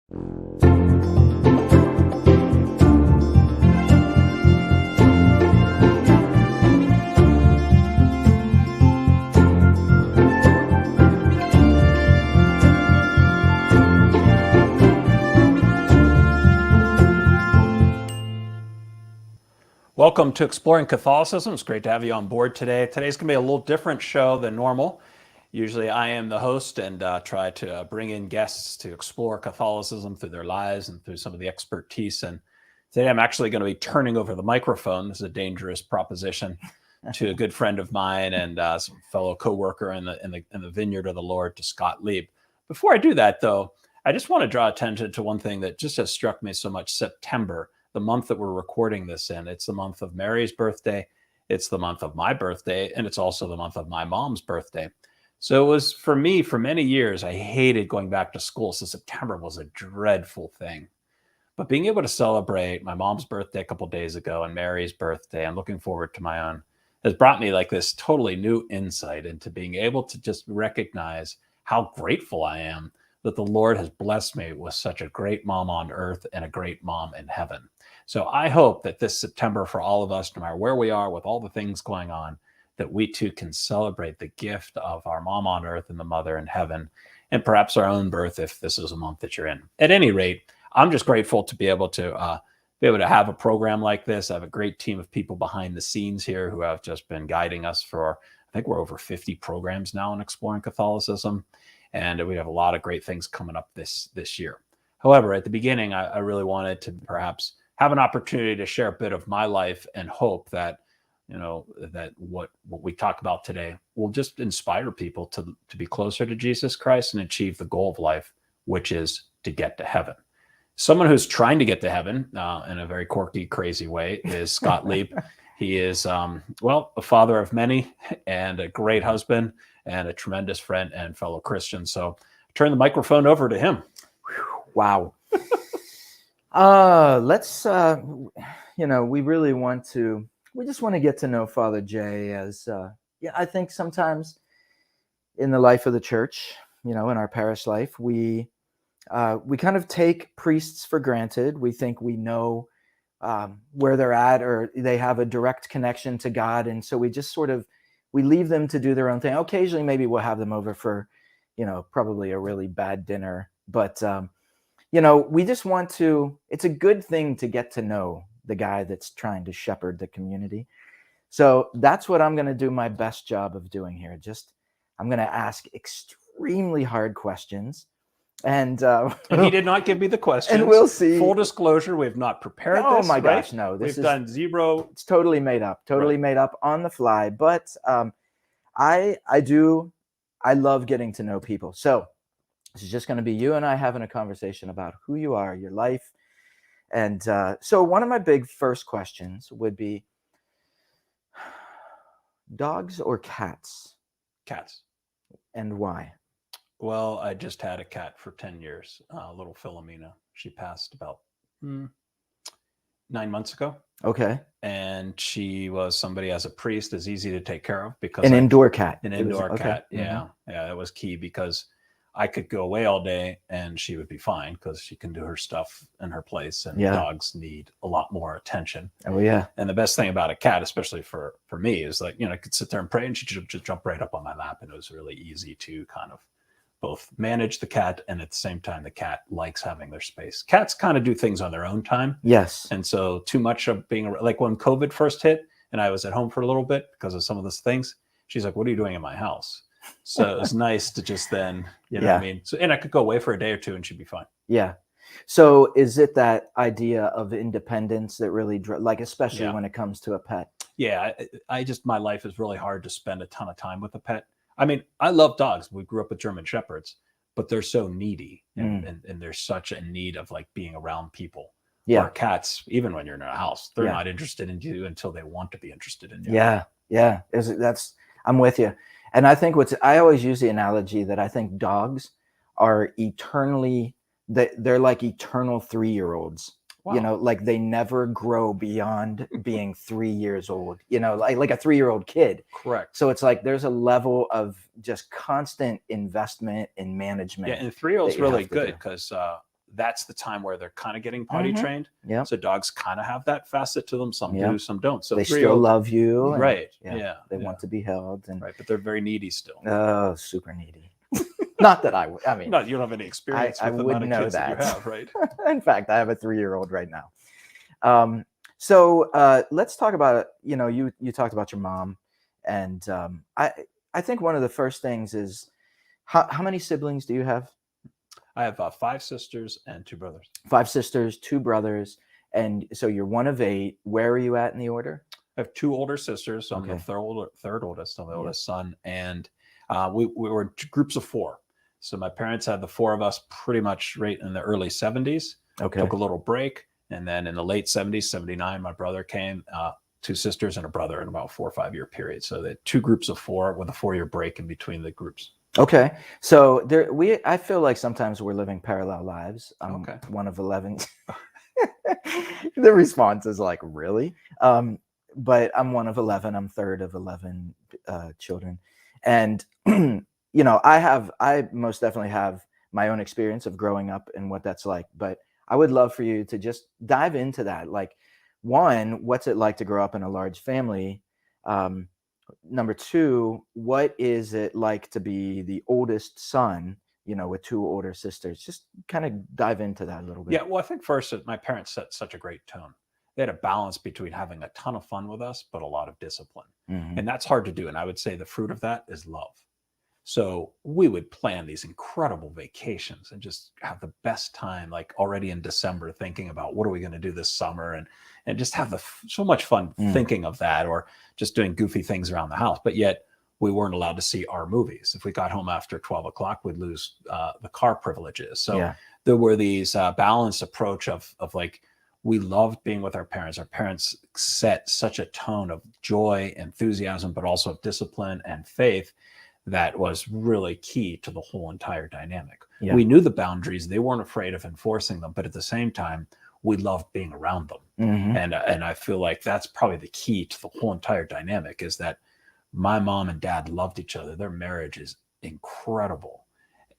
Welcome to Exploring Catholicism. It's great to have you on board today. Today's going to be a little different show than normal. Usually I am the host and try to bring in guests to explore Catholicism through their lives and through some of the expertise. And today I'm actually going to be turning over the microphone. This is a dangerous proposition to a good friend of mine and some fellow co-worker in the vineyard of the Lord, to Scott Lieb. Before I do that, though, I just want to draw attention to one thing that just has struck me so much. September, the month that we're recording this in, it's the month of Mary's birthday, it's the month of my birthday, and it's also the month of my mom's birthday. So it was, for me, for many years, I hated going back to school. So September was a dreadful thing. But being able to celebrate my mom's birthday a couple of days ago and Mary's birthday, and looking forward to my own, has brought me like this totally new insight into being able to just recognize how grateful I am that the Lord has blessed me with such a great mom on earth and a great mom in heaven. So I hope that this September, for all of us, no matter where we are with all the things going on, that we too can celebrate the gift of our mom on earth and the mother in heaven, and perhaps our own birth if this is a month that you're in. At any rate, I'm just grateful to be able to have a program like this. I have a great team of people behind the scenes here who have just been guiding us for, I think we're over 50 programs now in Exploring Catholicism. And we have a lot of great things coming up this year. However, at the beginning, I really wanted to perhaps have an opportunity to share a bit of my life and hope that, that what we talk about today will just inspire people to be closer to Jesus Christ and achieve the goal of life, which is to get to heaven. Someone who's trying to get to heaven in a very quirky, crazy way is Scott Lieb. He is, a father of many and a great husband and a tremendous friend and fellow Christian. So I turn the microphone over to him. Wow. We just want to get to know Father Jay as, I think sometimes in the life of the church, in our parish life, we kind of take priests for granted. We think we know where they're at, or they have a direct connection to God. And so we just we leave them to do their own thing. Occasionally, maybe we'll have them over for, probably a really bad dinner. But, we just want to, it's a good thing to get to know the guy that's trying to shepherd the community. So that's what I'm going to do my best job of doing here. I'm going to ask extremely hard questions. And he did not give me the questions. And we'll see. Full disclosure, we have not prepared this. Oh my right? gosh, no. We've done zero. It's totally made up. Made up on the fly. But I love getting to know people. So this is just going to be you and I having a conversation about who you are, your life. And so one of my big first questions would be, dogs or cats? Cats. And why? Well, I just had a cat for 10 years, little Philomena. She passed about 9 months ago. Okay. And she was somebody, as a priest, is easy to take care of because An indoor cat. Yeah. Mm-hmm. Yeah, it was key because I could go away all day and she would be fine because she can do her stuff in her place, and dogs need a lot more attention. Oh yeah. And the best thing about a cat, especially for me, is like, I could sit there and pray and she just jump right up on my lap, and it was really easy to kind of both manage the cat and at the same time the cat likes having their space. Cats kind of do things on their own time. Yes. And so too much of being, like when COVID first hit and I was at home for a little bit because of some of those things, she's like, "What are you doing in my house?" So it was nice to just then, what I mean? So, and I could go away for a day or two and she'd be fine. Yeah. So is it that idea of independence that really, especially when it comes to a pet? Yeah. My life is really hard to spend a ton of time with a pet. I mean, I love dogs. We grew up with German Shepherds, but they're so needy and there's such a need of like being around people. Yeah. Or cats, even when you're in a house, they're not interested in you until they want to be interested in you. Yeah. Yeah. I'm with you. And I think I always use the analogy that I think dogs are they're like eternal 3-year-olds. Wow. Like they never grow beyond being 3 years old, like a 3-year-old kid. Correct. So it's like there's a level of just constant investment in management. Yeah, and 3-year-old's really good because that's the time where they're kind of getting potty trained. Yeah. So dogs kind of have that facet to them. Some do, some don't. So they still love you. And, right. They want to be held. And right. But they're very needy still. Oh, super needy. Not that I would. I mean, no, you don't have any experience with the amount of kids that you have, right? In fact, I have a 3-year-old right now. So let's talk about, you talked about your mom. And I think one of the first things is, how many siblings do you have? I have 5 sisters and 2 brothers. 5 sisters, 2 brothers. And so you're one of 8. Where are you at in the order? I have 2 older sisters. So I'm the third oldest. I'm the oldest son. And we were groups of 4. So my parents had the 4 of us pretty much right in the early 70s. Okay. Took a little break. And then in the late 70s, 79, my brother came, 2 sisters and a brother in about 4 or 5 year period. So they had 2 groups of 4 with a 4-year break in between the groups. Okay. So I feel like sometimes we're living parallel lives. I'm one of 11. The response is like, really? But I'm one of 11. I'm third of 11 children. And, I most definitely have my own experience of growing up and what that's like. But I would love for you to just dive into that. Like, one, what's it like to grow up in a large family? Number 2, what is it like to be the oldest son, with 2 older sisters? Just kind of dive into that a little bit. Yeah, well, I think first, my parents set such a great tone. They had a balance between having a ton of fun with us, but a lot of discipline. Mm-hmm. And that's hard to do. And I would say the fruit of that is love. So we would plan these incredible vacations and just have the best time, like already in December, thinking about what are we going to do this summer, and just have so much fun thinking of that, or just doing goofy things around the house. But yet we weren't allowed to see our movies. If we got home after 12 o'clock, we'd lose the car privileges. So there were these balanced approach of like, we loved being with our parents. Our parents set such a tone of joy, enthusiasm, but also of discipline and faith that was really key to the whole entire dynamic. Yeah. We knew the boundaries. They weren't afraid of enforcing them, but at the same time, we loved being around them. Mm-hmm. And I feel like that's probably the key to the whole entire dynamic, is that my mom and dad loved each other. Their marriage is incredible.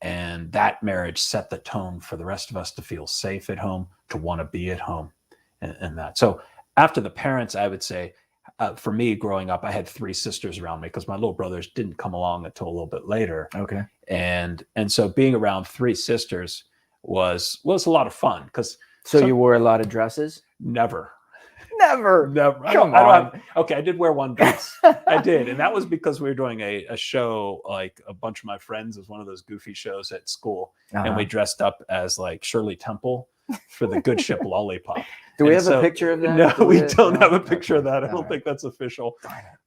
And that marriage set the tone for the rest of us to feel safe at home, to want to be at home, and that. So after the parents, I would say, for me growing up, I had 3 sisters around me because my little brothers didn't come along until a little bit later. Okay. And so being around 3 sisters was a lot of fun. So you wore a lot of dresses? Never. Come on. Okay, I did wear one dress. I did. And that was because we were doing a show, like a bunch of my friends, was one of those goofy shows at school. And we dressed up as like Shirley Temple for the Good Ship Lollipop. Do we have a picture of that? No, we don't have a picture of that. I don't think that's official.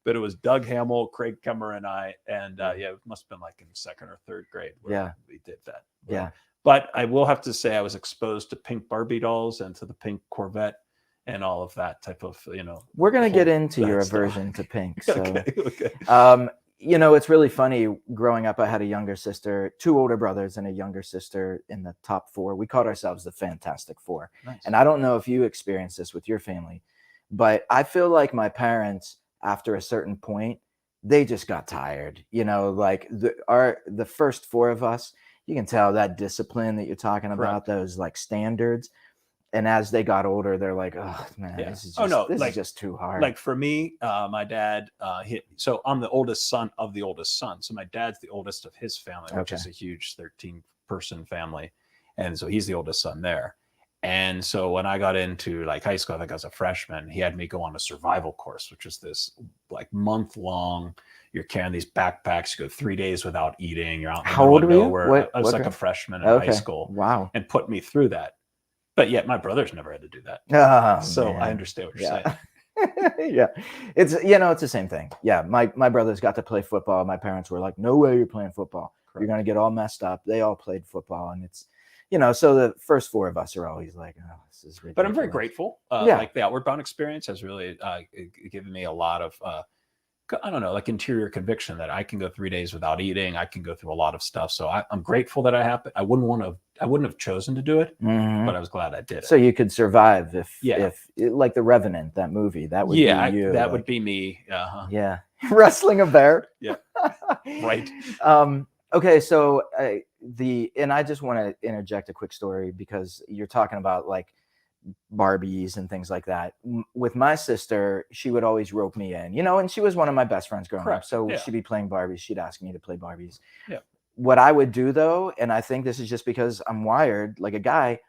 But it was Doug Hamill, Craig Kemmer, and I. And it must have been like in 2nd or 3rd grade where we did that. Yeah. But I will have to say I was exposed to pink Barbie dolls and to the pink Corvette and all of that type of, We're going to get into your aversion to pink. So, okay. It's really funny. Growing up, I had a younger sister, 2 older brothers, and a younger sister in the top 4. We called ourselves the Fantastic Four. Nice. And I don't know if you experienced this with your family, but I feel like my parents, after a certain point, they just got tired. Like the first 4 of us, you can tell that discipline that you're talking about, those like standards. And as they got older, they're like, oh man, this is just too hard. Like for me, my dad, so I'm the oldest son of the oldest son. So my dad's the oldest of his family, which is a huge 13-person family. And so he's the oldest son there. And so when I got into like high school, I think I was a freshman, he had me go on a survival course, which is this like month-long, you're carrying these backpacks, you go 3 days without eating, you're out in the middle of nowhere. I was like a freshman in high school. Wow. And put me through that. But yet my brothers never had to do that. So man. I understand what you're saying. Yeah. It's, it's the same thing. Yeah. My brothers got to play football. My parents were like, no way you're playing football. Correct. You're going to get all messed up. They all played football. And it's, so the first 4 of us are always like, oh, this is ridiculous. But I'm very grateful. Like the Outward Bound experience has really given me a lot of, like interior conviction that I can go 3 days without eating. I can go through a lot of stuff. So I'm grateful that I wouldn't have chosen to do it, but I was glad I did it. So you could survive if like The Revenant, that movie, that would be you. That would be me. Yeah. Wrestling a bear. Yeah. Right. Okay. So and I just want to interject a quick story because you're talking about like Barbies and things like that. With my sister, she would always rope me in, and she was one of my best friends growing up. So she'd be playing Barbies. She'd ask me to play Barbies. Yeah. What I would do though, and I think this is just because I'm wired like a guy,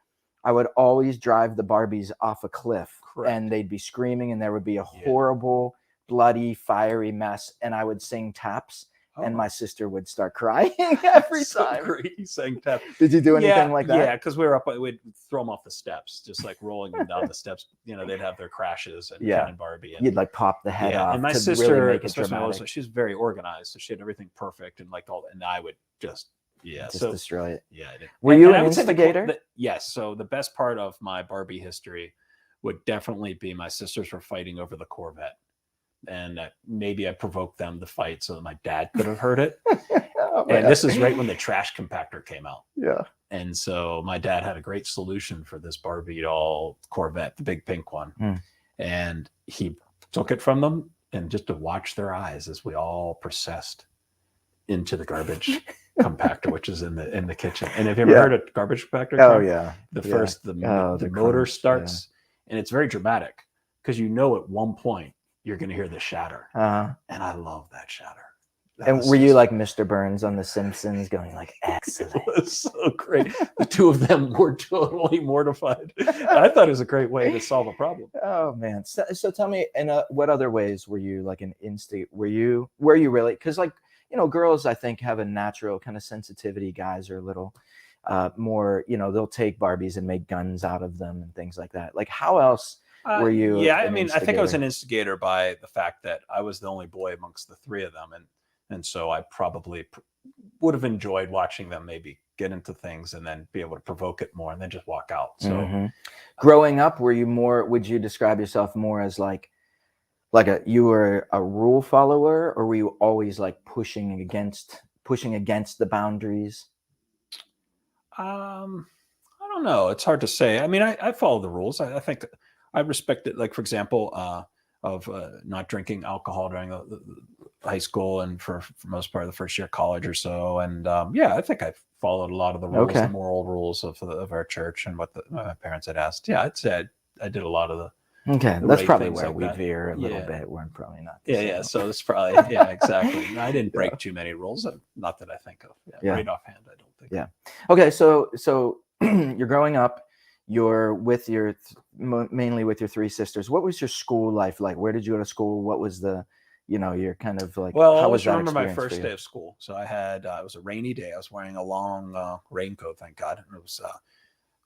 I would always drive the Barbies off a cliff. Correct. And they'd be screaming and there would be a horrible, bloody, fiery mess. And I would sing taps. And my sister would start crying every time. Great. You sang tap. Did you do anything like that? Yeah, because we were up, we'd throw them off the steps, just like rolling them down the steps. They'd have their crashes and Ken and Barbie. And, you'd like pop the head off. And my sister, really make it dramatic. She's very organized, so she had everything perfect and like and I would just destroy it. Yeah. Were you an instigator? Yes. So the best part of my Barbie history would definitely be my sisters were fighting over the Corvette. And maybe I provoked them to fight so that my dad could have heard it. And this is right when the trash compactor came out. Yeah. And so my dad had a great solution for this Barbie doll Corvette, the big pink one. And he took it from them and just to watch their eyes as we all processed into the garbage compactor, which is in the kitchen. And have you ever heard a garbage compactor? Oh yeah. The motor starts and it's very dramatic because at one point you're going to hear the shatter. And I love that shatter. And were you like Mr. Burns on The Simpsons going like, excellent? It was so great. The two of them were totally mortified. I thought it was a great way to solve a problem. Oh man. So tell me, in what other ways were you like an instinct? Were you really, because like, girls I think have a natural kind of sensitivity. Guys are a little more, they'll take Barbies and make guns out of them and things like that. Like how else were you? Yeah, I mean, I think I was an instigator by the fact that I was the only boy amongst the three of them. And so I probably would have enjoyed watching them maybe get into things and then be able to provoke it more and then just walk out. So growing up, would you describe yourself more as you were a rule follower, or were you always like pushing against the boundaries? I don't know. It's hard to say. I mean, I follow the rules. I think I respect it. Like, for example, of not drinking alcohol during the high school and for most part of the first year of college or so. And I think I followed a lot of the rules, the moral rules of our church and what my parents had asked. Yeah, I'd say I did a lot of the that's probably where we veer a little bit. We're probably not. So it's probably exactly. I didn't break too many rules, not that I think of. Right offhand, I don't think. Yeah. Okay, so you're growing up. You're with mainly with your three sisters. What was your school life like? Where did you go to school? What was you're kind of like. Well, I always remember my first day of school. So I had it was a rainy day. I was wearing a long raincoat, thank God. And it was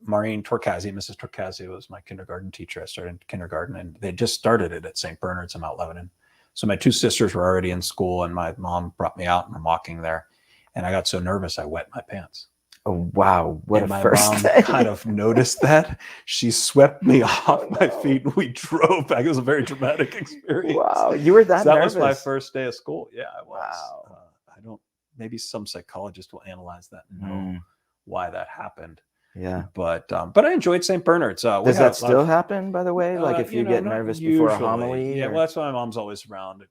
Maureen Torcazi, Mrs. Torcazi was my kindergarten teacher. I started in kindergarten, and they just started it at St. Bernard's in Mount Lebanon. So my two sisters were already in school, and my mom brought me out and I'm walking there. And I got so nervous, I wet my pants. Oh, wow. What and a my first mom day. kind of noticed that. She swept me off my feet and we drove back. It was a very dramatic experience. Wow. You were that nervous? That was my first day of school. Yeah, I was. Wow. Maybe some psychologist will analyze that and know why that happened. Yeah. But I enjoyed St. Bernard's. Does that still happen, by the way? Like if you get nervous before a homily? Yeah, well, that's why my mom's always around.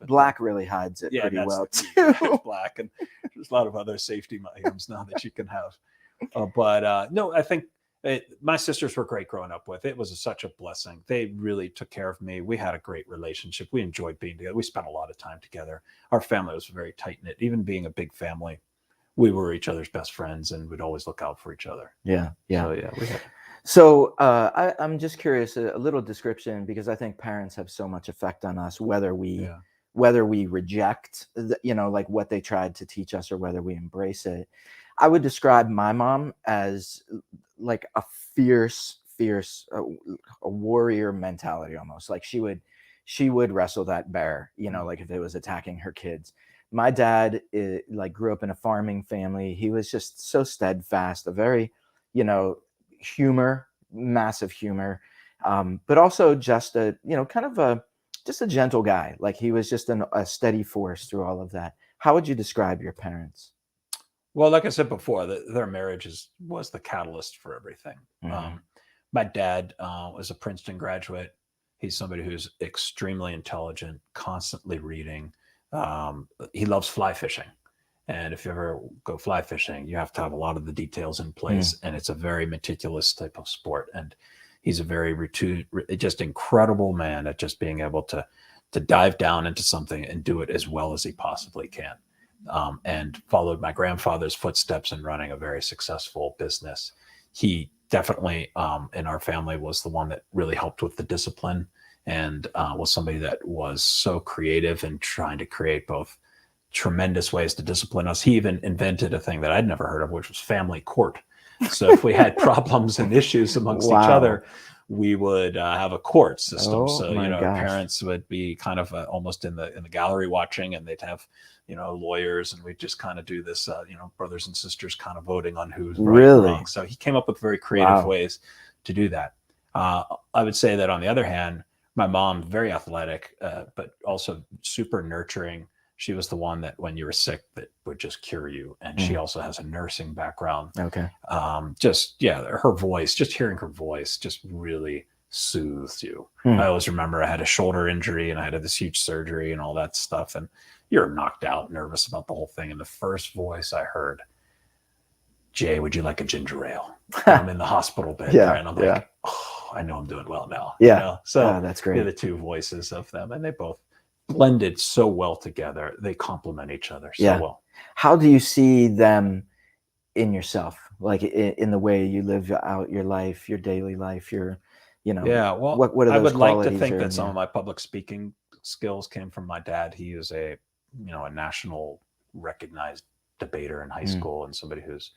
Black really hides it pretty well, too. It's black, and there's a lot of other safety items now that you can have. No, I think my sisters were great growing up with. It was such a blessing. They really took care of me. We had a great relationship. We enjoyed being together. We spent a lot of time together. Our family was very tight-knit. Even being a big family, we were each other's best friends and would always look out for each other. Yeah. So, we had. So I'm just curious, a little description, because I think parents have so much effect on us, whether we reject, like what they tried to teach us or whether we embrace it. I would describe my mom as like a fierce, a warrior mentality almost. Like she would wrestle that bear, like if it was attacking her kids. My dad grew up in a farming family. He was just so steadfast, a very, massive humor, but also just a gentle guy. Like he was just a steady force through all of that. How would you describe your parents? Well, like I said before, their marriage was the catalyst for everything. My dad was a Princeton graduate. He's somebody who's extremely intelligent, constantly reading. He loves fly fishing. And if you ever go fly fishing, you have to have a lot of the details in place. And it's a very meticulous type of sport. And he's a very just incredible man at just being able to dive down into something and do it as well as he possibly can. And followed my grandfather's footsteps in running a very successful business. He definitely, in our family, was the one that really helped with the discipline, and was somebody that was so creative in trying to create both tremendous ways to discipline us. He even invented a thing that I'd never heard of, which was family court. So if we had problems and issues amongst each other, we would have a court system. So, parents would be kind of almost in the gallery watching, and they'd have, lawyers, and we'd just kind of do this, brothers and sisters kind of voting on who's right and wrong. So he came up with very creative ways to do that. I would say that on the other hand, my mom, very athletic, but also super nurturing. She was the one that when you were sick that would just cure you. And she also has a nursing background. Okay. Her voice, just hearing her voice just really soothes you. I always remember I had a shoulder injury and I had this huge surgery and all that stuff. And you're knocked out, nervous about the whole thing. And the first voice I heard, Jay, would you like a ginger ale? I'm in the hospital bed. And I'm like, oh, I know I'm doing well now. So that's great. They're the two voices of them, and they both blended so well together. They complement each other so well. How do you see them in yourself, like in the way you live out your life, your daily life, what are those I would like to qualities think that some of my public speaking skills came from my dad. He was a national recognized debater in high school, and somebody who's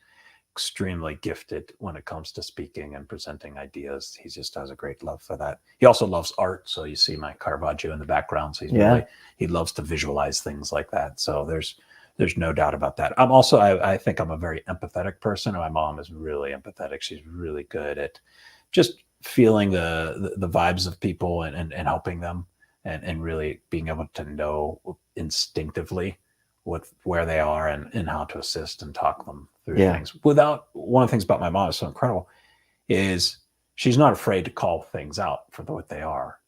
extremely gifted when it comes to speaking and presenting ideas. He just has a great love for that. He also loves art. So you see my Caravaggio in the background. So he loves to visualize things like that. So there's no doubt about that. I'm also, I think I'm a very empathetic person. And my mom is really empathetic. She's really good at just feeling the vibes of people and helping them and really being able to know instinctively where they are and how to assist and talk them through things. One of the things about my mom is so incredible is she's not afraid to call things out for what they are.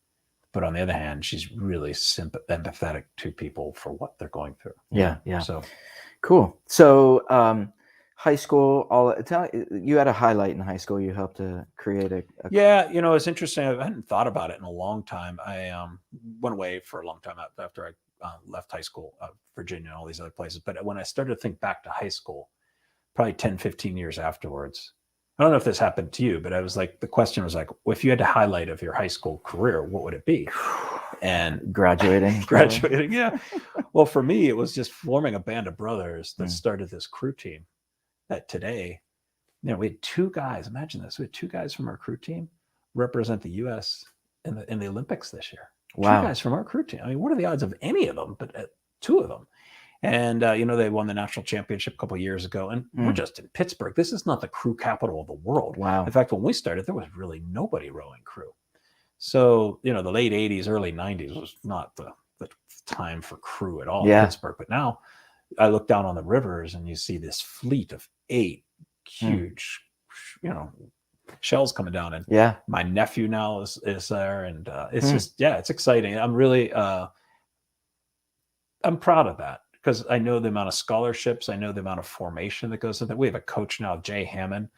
But on the other hand, she's really empathetic to people for what they're going through. So cool. So high school, you had a highlight in high school. You helped to create a it's interesting. I hadn't thought about it in a long time. I went away for a long time after I left high school, Virginia and all these other places. But when I started to think back to high school, probably 10, 15 years afterwards, I don't know if this happened to you, but I was like, the question was like, well, if you had to highlight of your high school career, what would it be? And graduating. Yeah. Well, for me, it was just forming a band of brothers that started this crew team that today, we had two guys, imagine this. We had two guys from our crew team represent the U.S. in the Olympics this year. Wow. Two guys from our crew team. I mean, what are the odds of any of them, but two of them? And, they won the national championship a couple of years ago. And we're just in Pittsburgh. This is not the crew capital of the world. Wow. In fact, when we started, there was really nobody rowing crew. So, the late 80s, early 90s was not the time for crew at all in Pittsburgh. But now I look down on the rivers and you see this fleet of 8 huge, shells coming down. And my nephew now is there. And it's just, it's exciting. I'm really, I'm proud of that. Because I know the amount of scholarships, I know the amount of formation that goes into that. We have a coach now, Jay Hammond,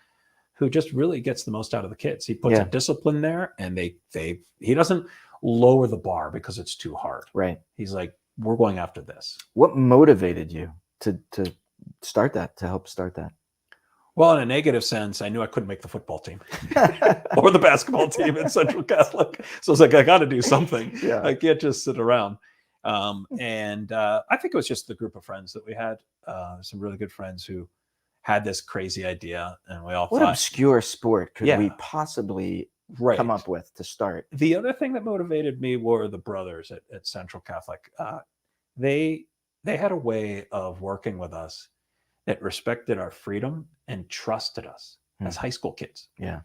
who just really gets the most out of the kids. He puts a discipline there, and he doesn't lower the bar because it's too hard. Right. He's like, we're going after this. What motivated you to start that, to help start that? Well, in a negative sense, I knew I couldn't make the football team or the basketball team at Central Catholic. So I was like, I got to do something. I can't just sit around. And I think it was just the group of friends that we had, some really good friends who had this crazy idea, and we all what thought, obscure sport could we possibly come up with to start? The other thing that motivated me were the brothers at Central Catholic. They had a way of working with us that respected our freedom and trusted us as high school kids. Yeah.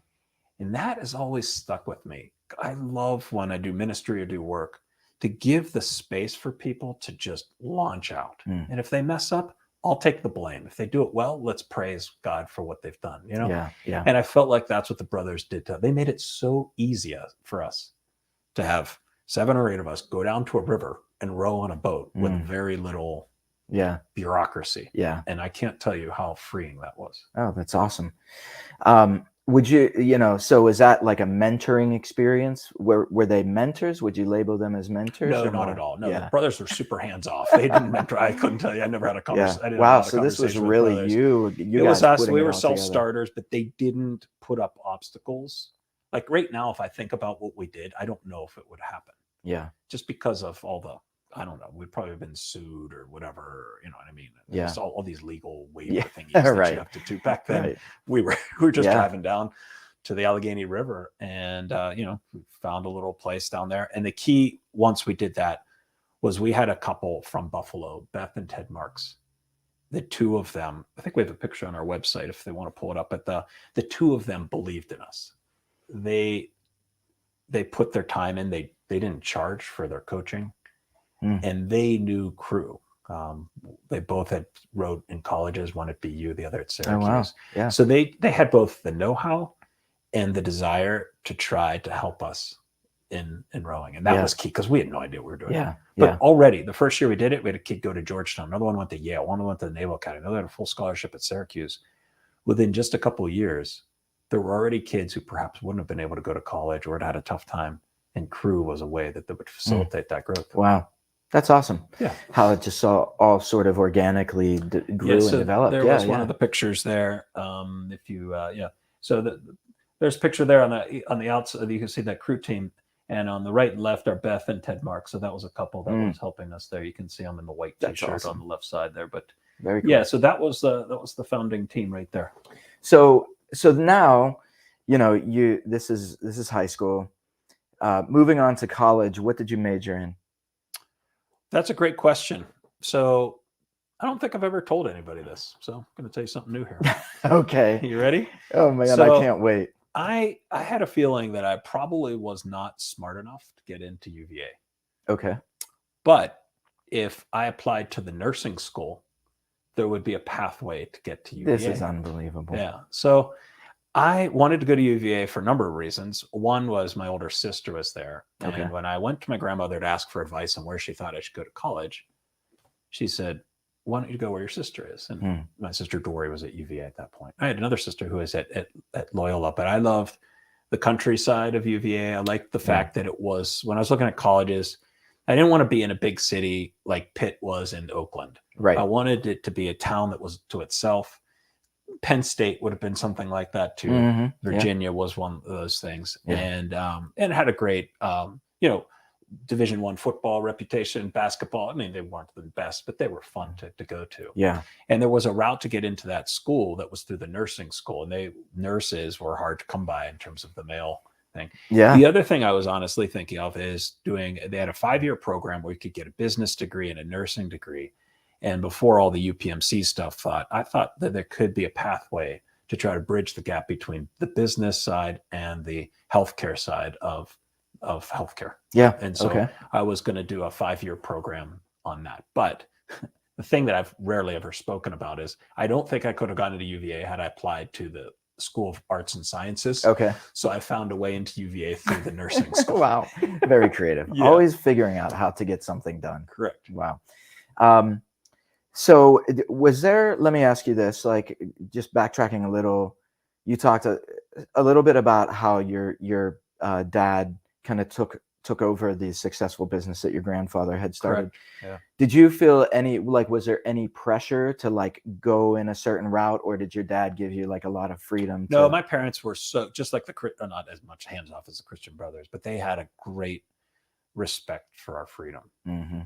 And that has always stuck with me. I love when I do ministry or do work to give the space for people to just launch out. And if they mess up, I'll take the blame. If they do it well, let's praise God for what they've done, Yeah. And I felt like that's what the brothers did. They made it so easy for us to have 7 or 8 of us go down to a river and row on a boat with very little bureaucracy. Yeah. And I can't tell you how freeing that was. Oh, that's awesome. Would you, so is that like a mentoring experience? Were they mentors? Would you label them as mentors? No, or not more? at all. No, Yeah. the brothers were super hands off. They didn't mentor. I couldn't tell you. I never had a conversation. Yeah. I didn't Wow. have a So this was conversation with really brothers. you It guys was us. putting We it were all together. self-starters, but they didn't put up obstacles. Like right now, if I think about what we did, I don't know if it would happen. Yeah. Just because of all the, I don't know, we'd probably have been sued or whatever, you know what I mean? Yeah. Just all these legal waiver Yeah, thingies that right. you have to do. Back then, Right. we were just Yeah. driving down to the Allegheny River and, we found a little place down there. And the key, once we did that, was we had a couple from Buffalo, Beth and Ted Marks. The two of them, I think we have a picture on our website if they want to pull it up, but the two of them believed in us. They put their time in. They didn't charge for their coaching, and they knew crew. They both had rowed in colleges, one at BU, the other at Syracuse. Oh, wow. Yeah. So they had both the know-how and the desire to try to help us in rowing. And that was key because we had no idea what we were doing. Yeah. But already the first year we did it, we had a kid go to Georgetown. Another one went to Yale. One went to the Naval Academy. Another had a full scholarship at Syracuse. Within just a couple of years, there were already kids who perhaps wouldn't have been able to go to college or had had a tough time. And crew was a way that would facilitate that growth. Wow. That's awesome. Yeah. How it just all sort of organically grew and developed. There was one of the pictures there. If you, So there's a picture there on the outside. You can see that crew team. And on the right and left are Beth and Ted Marks. So that was a couple that was helping us there. You can see them in the white T-shirt on the left side there. But very cool. Yeah, so that was the founding team right there. So now, this is high school. Moving on to college, what did you major in? That's a great question. So I don't think I've ever told anybody this. So I'm going to tell you something new here. Okay. You ready? Oh man, So, I can't wait. I had a feeling that I probably was not smart enough to get into UVA. Okay. But if I applied to the nursing school, there would be a pathway to get to UVA. This is unbelievable. Yeah. So I wanted to go to UVA for a number of reasons. One was my older sister was there. Okay. And when I went to my grandmother to ask for advice on where she thought I should go to college, she said, why don't you go where your sister is? And my sister Dory was at UVA at that point. I had another sister who was at Loyola, but I loved the countryside of UVA. I liked the fact that it was, when I was looking at colleges, I didn't want to be in a big city like Pitt was in Oakland. Right. I wanted it to be a town that was to itself. Penn State would have been something like that too. Mm-hmm. Virginia was one of those things, and it had a great, Division I football reputation, basketball. I mean, they weren't the best, but they were fun to go to. Yeah. And there was a route to get into that school that was through the nursing school, and nurses were hard to come by in terms of the male thing. Yeah. The other thing I was honestly thinking of is they had a 5-year program where you could get a business degree and a nursing degree. And before all the UPMC stuff, I thought that there could be a pathway to try to bridge the gap between the business side and the healthcare side of healthcare. Yeah. And so I was going to do a 5-year program on that. But the thing that I've rarely ever spoken about is I don't think I could have gone into UVA had I applied to the School of Arts and Sciences. Okay. So I found a way into UVA through the nursing school. Wow. Very creative. Yeah. Always figuring out how to get something done. Correct. Wow. So was there, let me ask you this, like just backtracking a little, you talked a little bit about how your dad kind of took over the successful business that your grandfather had started. Correct. Yeah. Did you feel was there any pressure to like go in a certain route, or did your dad give you like a lot of freedom? No, my parents were so just like not as much hands off as the Christian Brothers, but they had a great respect for our freedom. Mm-hmm.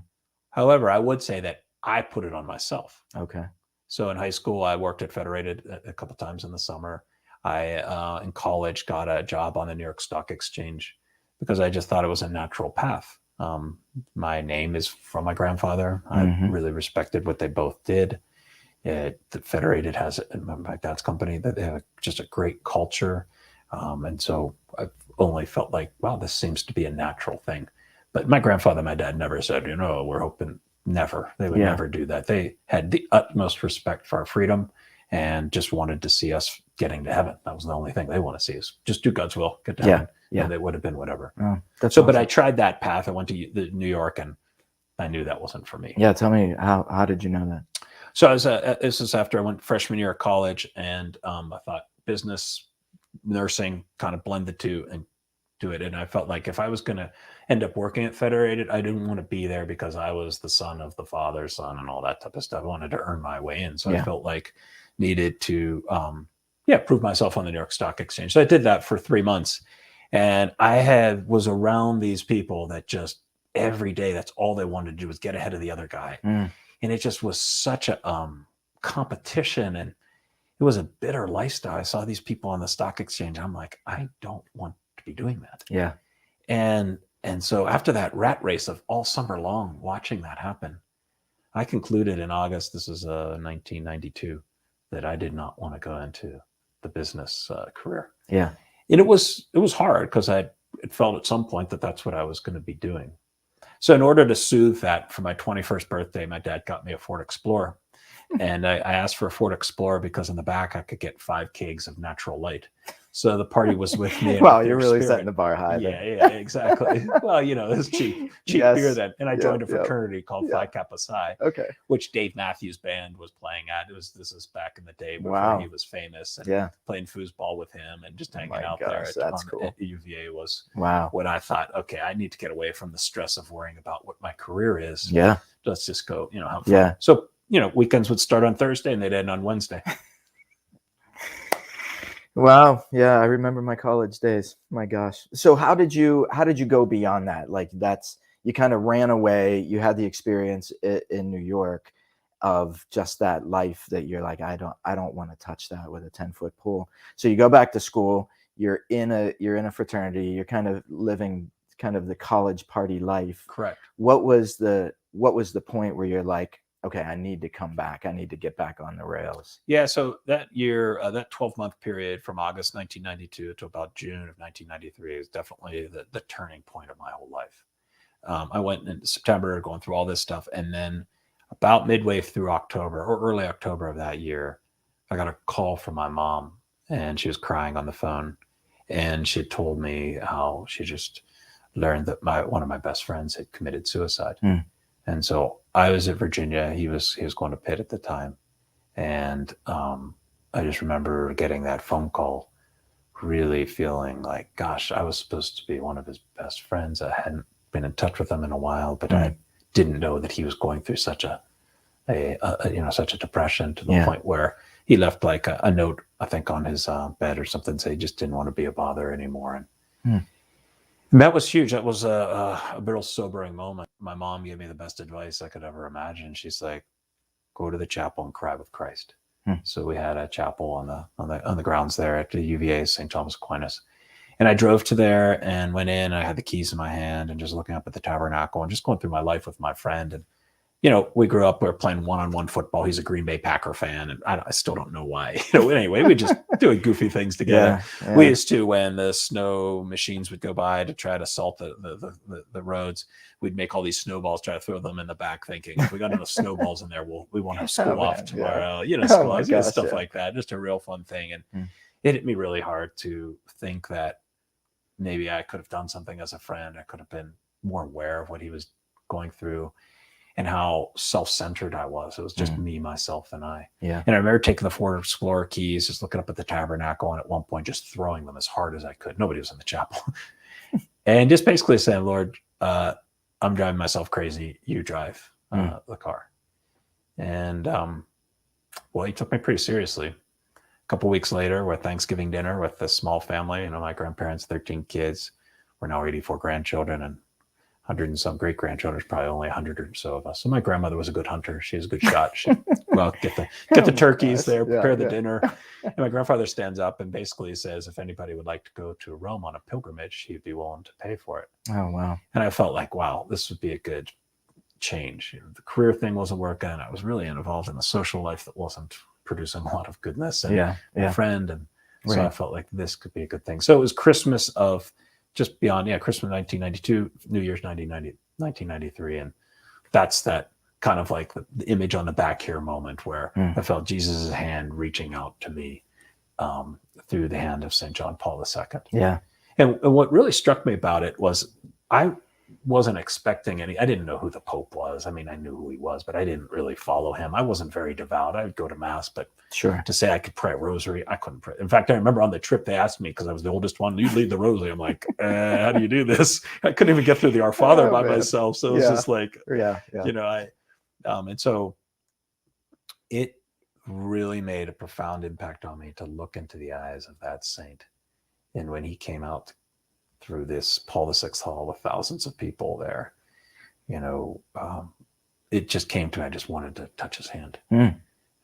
However, I would say that I put it on myself. Okay. So in high school, I worked at Federated a couple times in the summer. I, in college, got a job on the New York Stock Exchange because I just thought it was a natural path. My name is from my grandfather. I really respected what they both did. The Federated has, my dad's company, that they have just a great culture. And so I've only felt like, wow, this seems to be a natural thing. But my grandfather and my dad never said, we're hoping. Never. They would never do that. They had the utmost respect for our freedom and just wanted to see us getting to heaven. That was the only thing they want to see is just do God's will, get to heaven. Yeah. And they would have been whatever. Oh, that's so, awesome. But I tried that path. I went to New York and I knew that wasn't for me. Yeah, tell me, how did you know that? So this is after I went freshman year of college, and I thought business, nursing kind of blend the two and do it. And I felt like if I was going to end up working at Federated, I didn't want to be there because I was the son of the father's son and all that type of stuff. I wanted to earn my way in. So I felt like needed to, prove myself on the New York Stock Exchange. So I did that for 3 months, and was around these people that just every day, that's all they wanted to do was get ahead of the other guy. And it just was such a competition, and it was a bitter lifestyle. I saw these people on the stock exchange. I'm like, I don't want to be doing that. Yeah. And so after that rat race of all summer long, watching that happen, I concluded in August, this is 1992, that I did not want to go into the business career. Yeah. And it was hard because it felt at some point that that's what I was going to be doing. So in order to soothe that, for my 21st birthday, my dad got me a Ford Explorer. And I asked for a Ford Explorer because in the back I could get 5 kegs of natural light. So the party was with me. Wow, you're really setting the bar high. Yeah, exactly. Well, it's cheap beer then. And I joined a fraternity called Phi Kappa Psi, which Dave Matthews Band was playing at. This is back in the day before he was famous. And playing foosball with him and just hanging out there at UVA was what I thought, okay, I need to get away from the stress of worrying about what my career is. Yeah. Let's just go, have fun. Yeah. So, weekends would start on Thursday and they'd end on Wednesday. Wow. Yeah. I remember my college days. My gosh. So how did you go beyond that? Like you kind of ran away. You had the experience in New York of just that life that you're like, I don't want to touch that with a 10-foot pole. So you go back to school, you're in a fraternity, you're kind of living kind of the college party life. Correct. What was the point where you're like, okay, I need to come back. I need to get back on the rails. Yeah. So that year, that 12-month period from August 1992 to about June of 1993 is definitely the turning point of my whole life. I went in September going through all this stuff. And then about midway through October or early October of that year, I got a call from my mom, and she was crying on the phone. And she had told me how she just learned that one of my best friends had committed suicide. And so I was at Virginia. He was going to Pitt at the time. And I just remember getting that phone call, really feeling like, gosh, I was supposed to be one of his best friends. I hadn't been in touch with him in a while, but I didn't know that he was going through such a depression to the point where he left like a note, I think, on his bed or something, say he just didn't want to be a bother anymore. And that was huge. That was a real sobering moment. My mom gave me the best advice I could ever imagine. She's like, go to the chapel and cry with Christ. So we had a chapel on the grounds there at the UVA, St. Thomas Aquinas. And I drove to there and went in. I had the keys in my hand and just looking up at the tabernacle and just going through my life with my friend. And we grew up, we were playing one-on-one football. He's a Green Bay Packer fan, and I still don't know why. Anyway, we just doing goofy things together. Yeah. We used to, when the snow machines would go by to try to salt the roads, we'd make all these snowballs, try to throw them in the back, thinking if we got enough snowballs in there, we won't have school off tomorrow. Stuff like that. Just a real fun thing. And it hit me really hard to think that maybe I could have done something as a friend. I could have been more aware of what he was going through. And how self-centered I was. It was just me, myself, and I. Yeah. And I remember taking the Ford Explorer keys, just looking up at the tabernacle, and at one point just throwing them as hard as I could. Nobody was in the chapel. And just basically saying, Lord, I'm driving myself crazy. You drive the car. And, he took me pretty seriously. A couple of weeks later, with Thanksgiving dinner with this small family, my grandparents, 13 kids. We're now 84 grandchildren, and 100 and some great grandchildren, probably only 100 or so of us. So my grandmother was a good hunter. She was a good shot. She'd get the turkeys there, prepare the dinner. And my grandfather stands up and basically says, if anybody would like to go to Rome on a pilgrimage, he'd be willing to pay for it. Oh, wow. And I felt like, wow, this would be a good change. The career thing wasn't working. I was really involved in a social life that wasn't producing a lot of goodness and a friend. And so I felt like this could be a good thing. So it was Christmas of just beyond, Christmas 1992, New Year's 1993. And that's that kind of like the image on the back here moment where I felt Jesus' hand reaching out to me through the hand of St. John Paul II. Yeah. And what really struck me about it was I wasn't expecting any. I didn't know who the Pope was. I mean, I knew who he was, but I didn't really follow him. I wasn't very devout. I would go to mass, but Sure. to say I could pray a rosary, I couldn't pray. In fact, I remember on the trip they asked me, because I was the oldest one, you lead the rosary. I'm like, how do you do this? I couldn't even get through the Our Father by myself. So it was just like, and so it really made a profound impact on me to look into the eyes of that saint. And when he came out through this Paul VI hall with thousands of people there, it just came to me. I just wanted to touch his hand.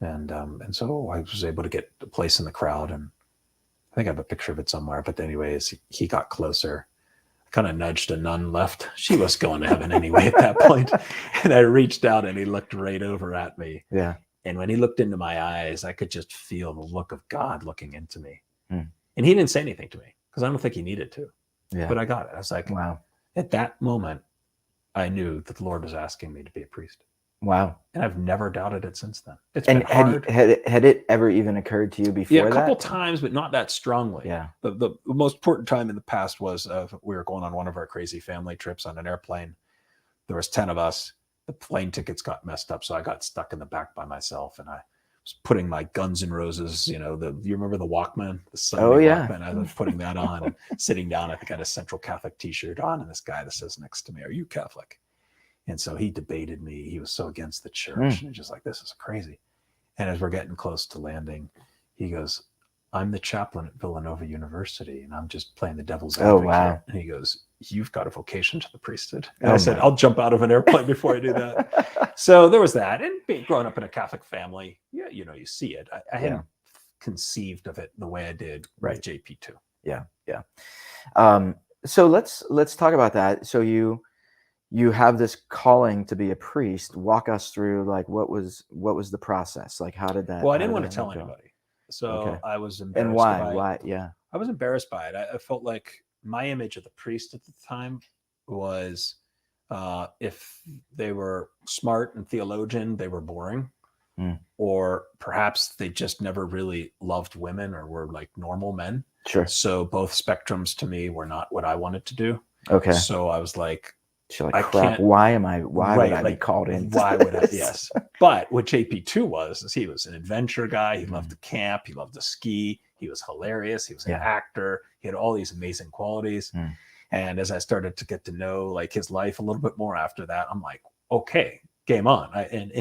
And so I was able to get a place in the crowd, and I think I have a picture of it somewhere. But anyways, he got closer. I kind of nudged a nun left. She was going to heaven anyway at that point. And I reached out, and he looked right over at me. Yeah. And when he looked into my eyes, I could just feel the look of God looking into me. And he didn't say anything to me, because I don't think he needed to. Yeah. But I got it. I was like, wow. At that moment, I knew that the Lord was asking me to be a priest. Wow. And I've never doubted it since then. It's been hard. Had it ever even occurred to you before that? Yeah, a couple times, but not that strongly. Yeah. The most important time in the past was we were going on one of our crazy family trips on an airplane. There was 10 of us. The plane tickets got messed up, so I got stuck in the back by myself, and I was putting my Guns N' Roses, you remember the Walkman? The Sunday Walkman? I was putting that on and sitting down. I think I had a Central Catholic t-shirt on, and this guy that says next to me, "Are you Catholic?" And so he debated me. He was so against the church, and just like, this is crazy. And as we're getting close to landing, he goes, "I'm the chaplain at Villanova University, and I'm just playing the devil's advocate." Oh, wow. And he goes, "You've got a vocation to the priesthood." And I said, "I'll jump out of an airplane before I do that." So there was that. And growing up in a Catholic family, you see it. I hadn't conceived of it the way I did with JP2. Yeah. So let's talk about that. So you have this calling to be a priest. Walk us through, like, what was the process? Like, how did that? Well, I didn't want to tell anybody. So I was embarrassed. And why? Why? Yeah. I was embarrassed by it. I felt like my image of the priest at the time was, if they were smart and theologian, they were boring. Or perhaps they just never really loved women or were like normal men. Sure. So both spectrums to me were not what I wanted to do. Okay. So I was like, I crap, why would I be called in? Why would I? Yes. But what JP2 was, is he was an adventure guy. He loved to camp. He loved to ski. He was hilarious. He was an actor. He had all these amazing qualities. And as I started to get to know like his life a little bit more after that, I'm like, okay, game on. And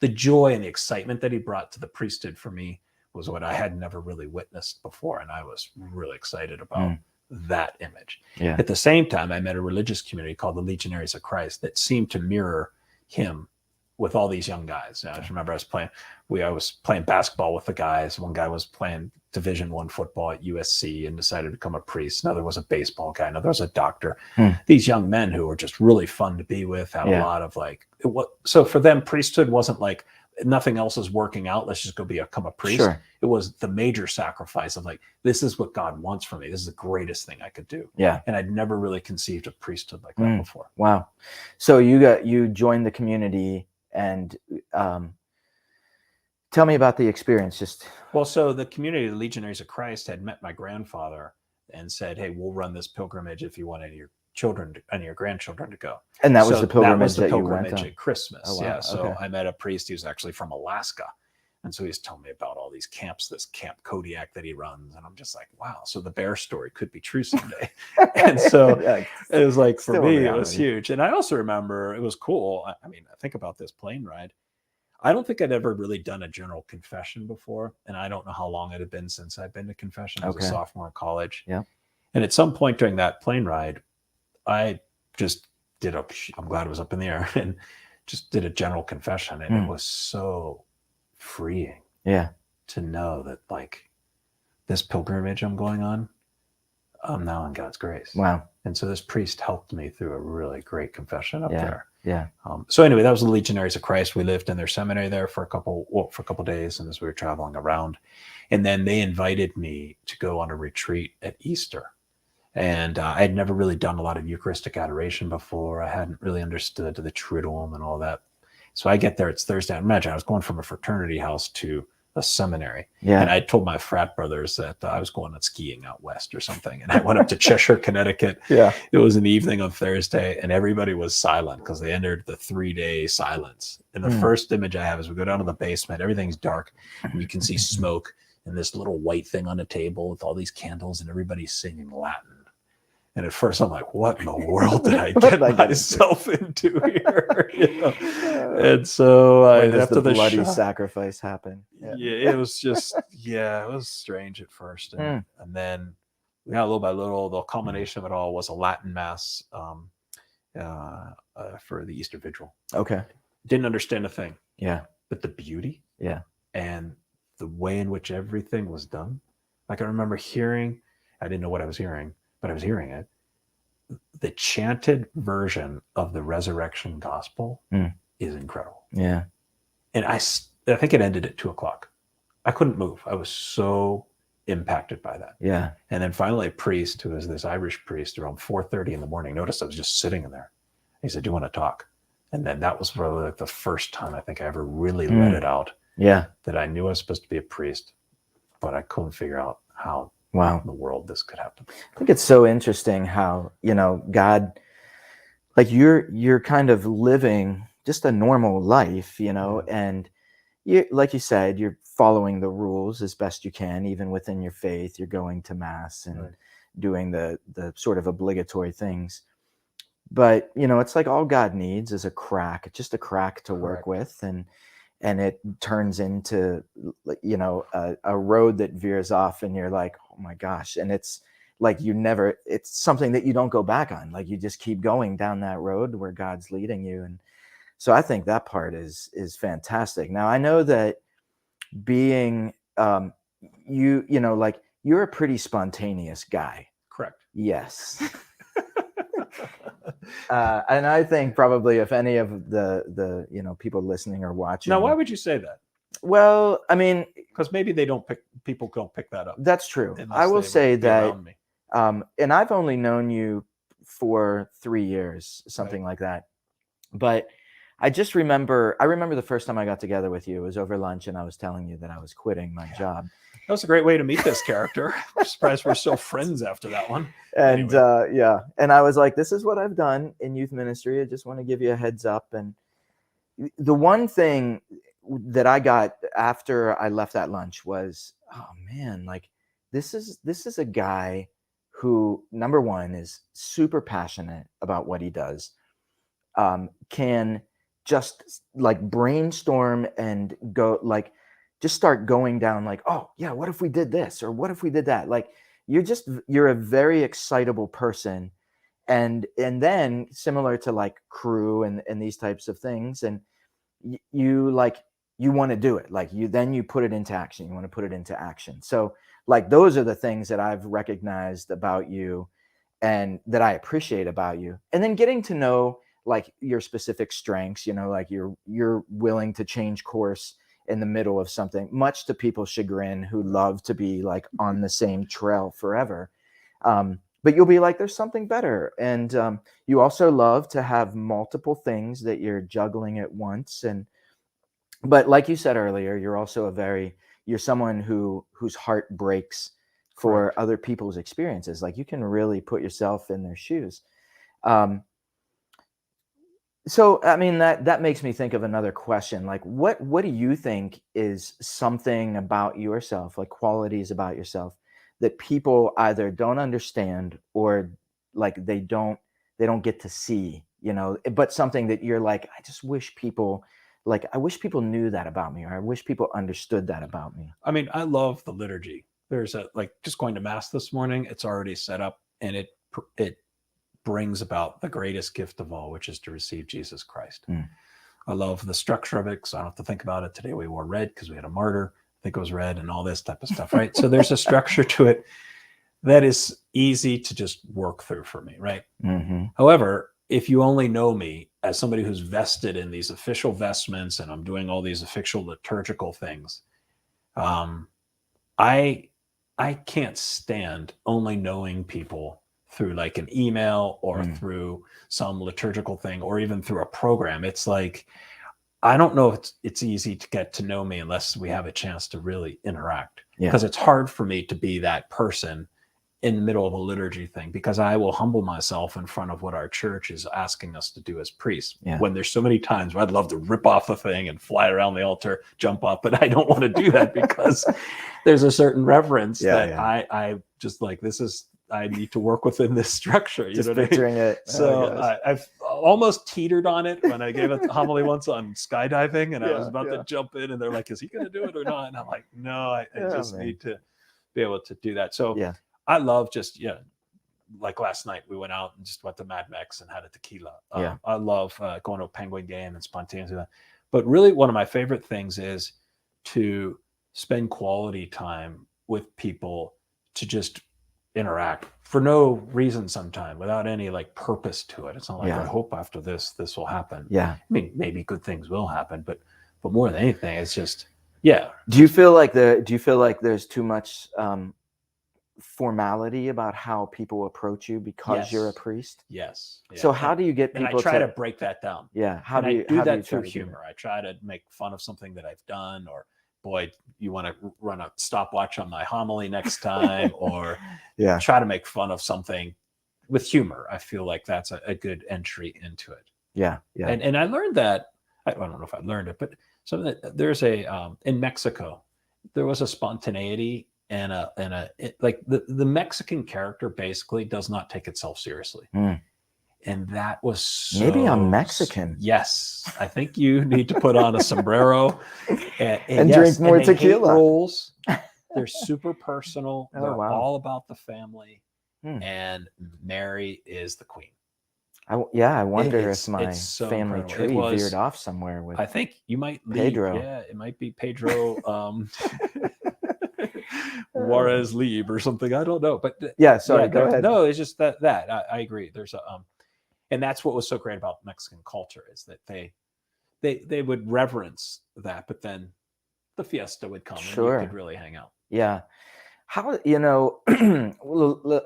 the joy and the excitement that he brought to the priesthood for me was what I had never really witnessed before. And I was really excited about that image. Yeah. At the same time, I met a religious community called the Legionaries of Christ that seemed to mirror him with all these young guys. I just remember I was playing basketball with the guys. One guy was playing Division I football at USC and decided to become a priest. Another was a baseball guy. Another was a doctor. These young men who were just really fun to be with, had a lot of so for them, priesthood wasn't like, nothing else is working out, let's just go become a priest. Sure. It was the major sacrifice of like, this is what God wants from me. This is the greatest thing I could do. Yeah. And I'd never really conceived of priesthood like that before. Wow. So you joined the community, and tell me about the experience. So the community of the Legionaries of Christ had met my grandfather and said, "Hey, we'll run this pilgrimage if you want any of your children and your grandchildren to go." And that was the pilgrimage that you went on at Christmas. Oh, wow. Yeah. So I met a priest who's actually from Alaska. And so he's telling me about all these camps, this Camp Kodiak that he runs. And I'm just like, wow, so the bear story could be true someday. And so it was like, for me, it was huge. And I also remember it was cool. I mean, I think about this plane ride. I don't think I'd ever really done a general confession before. And I don't know how long it had been since I'd been to confession as a sophomore in college. Yeah. And at some point during that plane ride, I just I'm glad it was up in the air, and just did a general confession. And it was so freeing to know that, like, this pilgrimage I'm going on, I'm now in God's grace. Wow. And so this priest helped me through a really great confession up there. Yeah. So anyway, that was the Legionaries of Christ. We lived in their seminary there for a couple days, and as we were traveling around, and then they invited me to go on a retreat at Easter. And I had never really done a lot of Eucharistic adoration before. I hadn't really understood the Triduum and all that. So I get there, it's Thursday. Imagine I was going from a fraternity house to a seminary. Yeah. And I told my frat brothers that I was going on skiing out west or something. And I went up to Cheshire, Connecticut. Yeah. It was an evening on Thursday, and everybody was silent because they entered the 3-day silence. And the first image I have is we go down to the basement. Everything's dark, and you can see smoke and this little white thing on a table with all these candles, and everybody's singing Latin. And at first I'm like, what in the world did I get myself into here? You know? And so after the bloody sacrifice happened. Yeah, it was just, it was strange at first. And then little by little, the culmination of it all was a Latin mass for the Easter Vigil. Okay. Didn't understand a thing. Yeah. But the beauty. Yeah. And the way in which everything was done. Like I remember hearing, I didn't know what I was hearing, but I was hearing it. The chanted version of the resurrection gospel is incredible. Yeah. And I think it ended at 2:00. I couldn't move. I was so impacted by that. Yeah. And then finally a priest who was this Irish priest around 4:30 in the morning noticed I was just sitting in there. He said, do you want to talk? And then that was probably like the first time I think I ever really let it out. Yeah. That I knew I was supposed to be a priest, but I couldn't figure out how in the world this could happen. I think it's so interesting how, God, like you're kind of living just a normal life, and you, like you said, you're following the rules as best you can, even within your faith. You're going to mass and doing the sort of obligatory things. But, it's like all God needs is a crack, just a crack to work with. And it turns into, a road that veers off and you're like, oh my gosh. And it's like, it's something that you don't go back on. Like you just keep going down that road where God's leading you. And so I think that part is fantastic. Now I know that being, you're a pretty spontaneous guy. Correct. Yes. And I think probably if any of the people listening or watching. Now, why would you say that? Well, I mean, because maybe people don't pick that up. That's true. I will say that, and I've only known you for 3 years, something like that. But I remember the first time I got together with you, it was over lunch, and I was telling you that I was quitting my job. That was a great way to meet this character. I'm surprised we're still friends after that one. And anyway. And I was like, this is what I've done in youth ministry. I just want to give you a heads up. And the one thing that I got after I left that lunch was, oh man, like this is a guy who, number one, is super passionate about what he does, can just like brainstorm and go like, just start going down like, oh yeah, what if we did this? Or what if we did that? Like you're a very excitable person. And then similar to like crew and these types of things. And you want to do it. Like you put it into action. You want to put it into action. So like, those are the things that I've recognized about you and that I appreciate about you. And then getting to know like your specific strengths, like you're willing to change course in the middle of something, much to people's chagrin who love to be like on the same trail forever. But you'll be like, there's something better. And you also love to have multiple things that you're juggling at once. But like you said earlier, you're also you're someone whose heart breaks for other people's experiences. Like you can really put yourself in their shoes. So, I mean, that makes me think of another question. Like, what do you think is something about yourself, like qualities about yourself that people either don't understand or like they don't get to see, but something that you're like, I just wish people knew that about me, or I wish people understood that about me. I mean, I love the liturgy. There's just going to mass this morning, it's already set up and it brings about the greatest gift of all, which is to receive Jesus Christ. I love the structure of it because I don't have to think about it. Today we wore red because we had a martyr. I think it was red and all this type of stuff, right? So there's a structure to it that is easy to just work through for me, right? Mm-hmm. However, if you only know me as somebody who's vested in these official vestments and I'm doing all these official liturgical things, I can't stand only knowing people through like an email or through some liturgical thing or even through a program. It's like I don't know if it's easy to get to know me unless we have a chance to really interact. Yeah. Because it's hard for me to be that person in the middle of a liturgy thing, because I will humble myself in front of what our church is asking us to do as priests. Yeah. When there's so many times where I'd love to rip off the thing and fly around the altar, jump up, but I don't want to do that because there's a certain reverence that I just like, I need to work within this structure. You Just know what picturing I mean? it. So I've almost teetered on it when I gave a homily once on skydiving, and I was about to jump in, and they're like, "Is he going to do it or not?" And I'm like, "No, I just need to be able to do that." So I love just like last night we went out and just went to Mad Mex and had a tequila. I love going to a Penguin game and spontaneously. But really, one of my favorite things is to spend quality time with people, to just interact for no reason sometimes, without any like purpose to it. It's not like I hope after this will happen. I mean, maybe good things will happen, but more than anything, it's just Do you feel like there's too much formality about how people approach you because you're a priest? Yes. So how do you get people and I try to break that down? How do you do that you through humor? I try to make fun of something that I've done, or boy, you want to run a stopwatch on my homily next time, or try to make fun of something with humor. I feel like that's a good entry into it. And I learned that, I don't know if I learned it, but there's in Mexico, there was a spontaneity and like the Mexican character basically does not take itself seriously. And that was maybe I'm Mexican. Yes, I think you need to put on a sombrero and drink more tequila. Rolls. They're super personal. They're all about the family, and Mary is the queen. I wonder if my family tree veered off somewhere with. I think you might Pedro. Yeah, it might be Pedro. Juarez Lieb or something. I don't know, but go ahead. No, it's just that I agree. There's and that's what was so great about Mexican culture, is that they would reverence that, but then the fiesta would come and you could really hang out. How,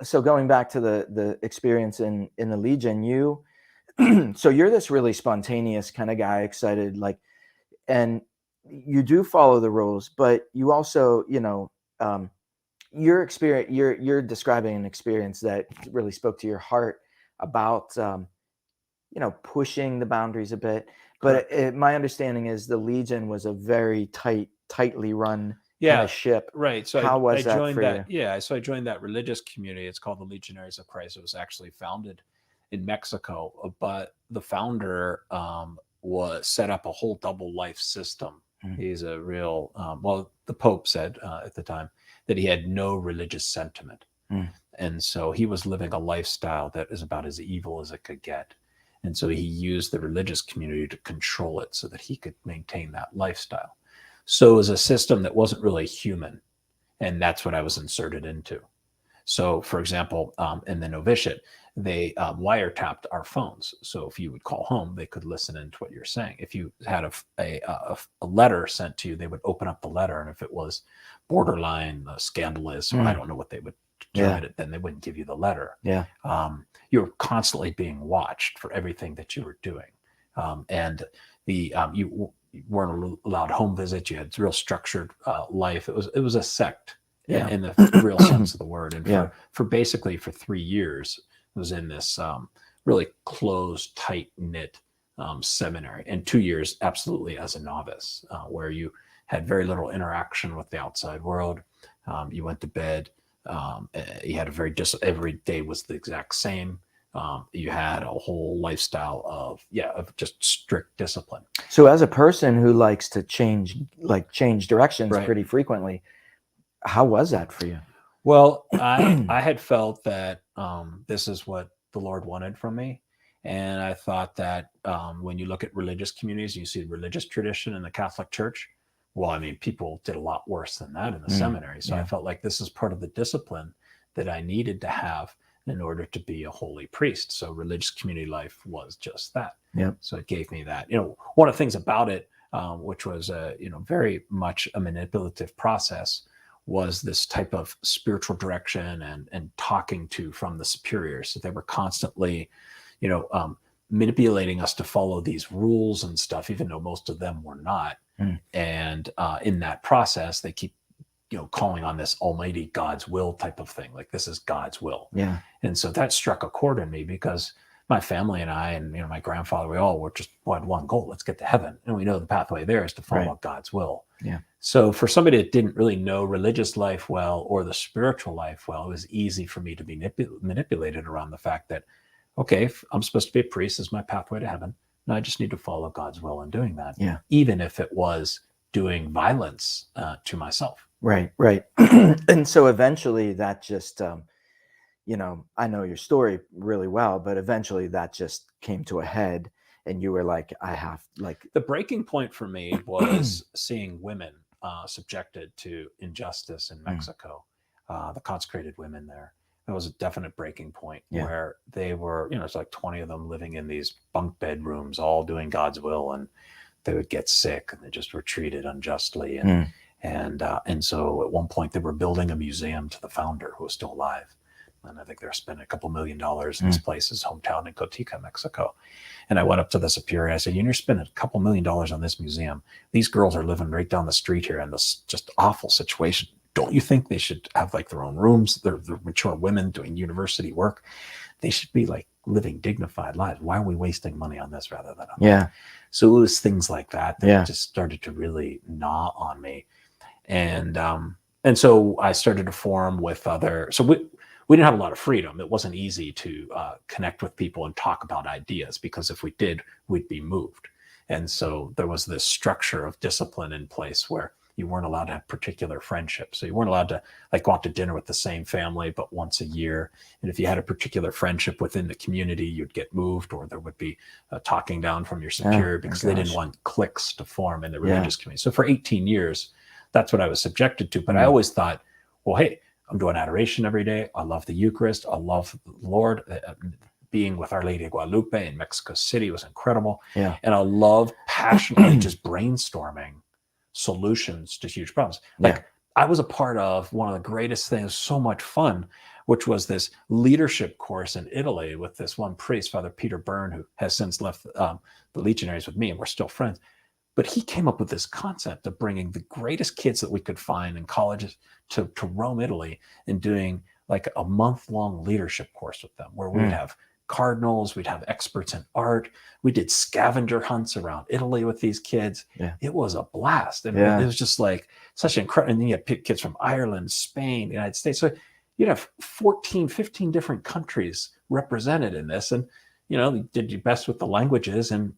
so going back to the experience in the Legion, so you're this really spontaneous kind of guy, excited, like, and you do follow the rules, but you also, your experience, you're describing an experience that really spoke to your heart about, pushing the boundaries a bit. But my understanding is the Legion was a very tightly run kind of ship. Right. So how was that joined for that? you? Yeah. So I joined that religious community. It's called the Legionaries of Christ. It was actually founded in Mexico, but the founder was set up a whole double life system. He's a real, the Pope said at the time that he had no religious sentiment. And so he was living a lifestyle that is about as evil as it could get. And so he used the religious community to control it so that he could maintain that lifestyle. So it was a system that wasn't really human. And that's what I was inserted into. So, for example, in the novitiate, they wiretapped our phones. So if you would call home, they could listen into what you're saying. If you had a letter sent to you, they would open up the letter. And if it was borderline scandalous, or I don't know what they would term it, then they wouldn't give you the letter. You were constantly being watched for everything that you were doing. And you weren't allowed home visits. You had real structured life. It was a sect. In the real sense of the word. And for basically for 3 years, I was in this really closed, tight-knit seminary, and 2 years absolutely as a novice, where you had very little interaction with the outside world. You went to bed. You had every day was the exact same. You had a whole lifestyle of just strict discipline. So as a person who likes to change directions pretty frequently, how was that for you? Well, I had felt that this is what the Lord wanted from me. And I thought that when you look at religious communities, you see religious tradition in the Catholic Church. Well, I mean, people did a lot worse than that in the seminary. So I felt like this is part of the discipline that I needed to have in order to be a holy priest. So religious community life was just that. So it gave me that. One of the things about it, which was very much a manipulative process, was this type of spiritual direction and talking to from the superiors. So they were constantly, manipulating us to follow these rules and stuff, even though most of them were not. And in that process, they keep, calling on this almighty God's will type of thing. Like, this is God's will. Yeah. And so that struck a chord in me, because my family and I, and my grandfather, we all had one goal: let's get to heaven. And we know the pathway there is to follow God's will. Yeah. So for somebody that didn't really know religious life well or the spiritual life well, it was easy for me to be manipulated around the fact that, okay, if I'm supposed to be a priest, this is my pathway to heaven, and I just need to follow God's will in doing that. Yeah. Even if it was doing violence to myself. Right. And so eventually that just, I know your story really well, but eventually that just came to a head, and you were like, the breaking point for me was seeing women subjected to injustice in Mexico, the consecrated women there. That was a definite breaking point, where they were, it's like 20 of them living in these bunk bed rooms, all doing God's will, and they would get sick, and they just were treated unjustly. And so at one point they were building a museum to the founder, who was still alive. And I think they were spending $2 million in this place, his hometown in Cotica, Mexico. And I went up to the superior. I said, you're spending $2 million on this museum. These girls are living right down the street here in this just awful situation. Don't you think they should have like their own rooms? They're mature women doing university work. They should be like living dignified lives. Why are we wasting money on this rather than on that? So it was things like that just started to really gnaw on me. And so I started to form with so we didn't have a lot of freedom. It wasn't easy to connect with people and talk about ideas, because if we did, we'd be moved. And so there was this structure of discipline in place where you weren't allowed to have particular friendships. So you weren't allowed to go out to dinner with the same family, but once a year. And if you had a particular friendship within the community, you'd get moved, or there would be talking down from your superior, because they didn't want cliques to form in the religious community. So for 18 years, that's what I was subjected to. But I always thought, well, hey, I'm doing adoration every day. I love the Eucharist. I love the Lord. Being with Our Lady of Guadalupe in Mexico City was incredible. And I love passionately just brainstorming solutions to huge problems. I was a part of one of the greatest things, so much fun, which was this leadership course in Italy with this one priest, Father Peter Byrne, who has since left the Legionaries with me, and we're still friends. But he came up with this concept of bringing the greatest kids that we could find in colleges to Rome, Italy, and doing like a month-long leadership course with them, where we'd have cardinals, we'd have experts in art. We did scavenger hunts around Italy with these kids. It was a blast. And it was just like such incredible. And then you had kids from Ireland, Spain, the United States. So you'd have 14, 15 different countries represented in this. And, you did your best with the languages. And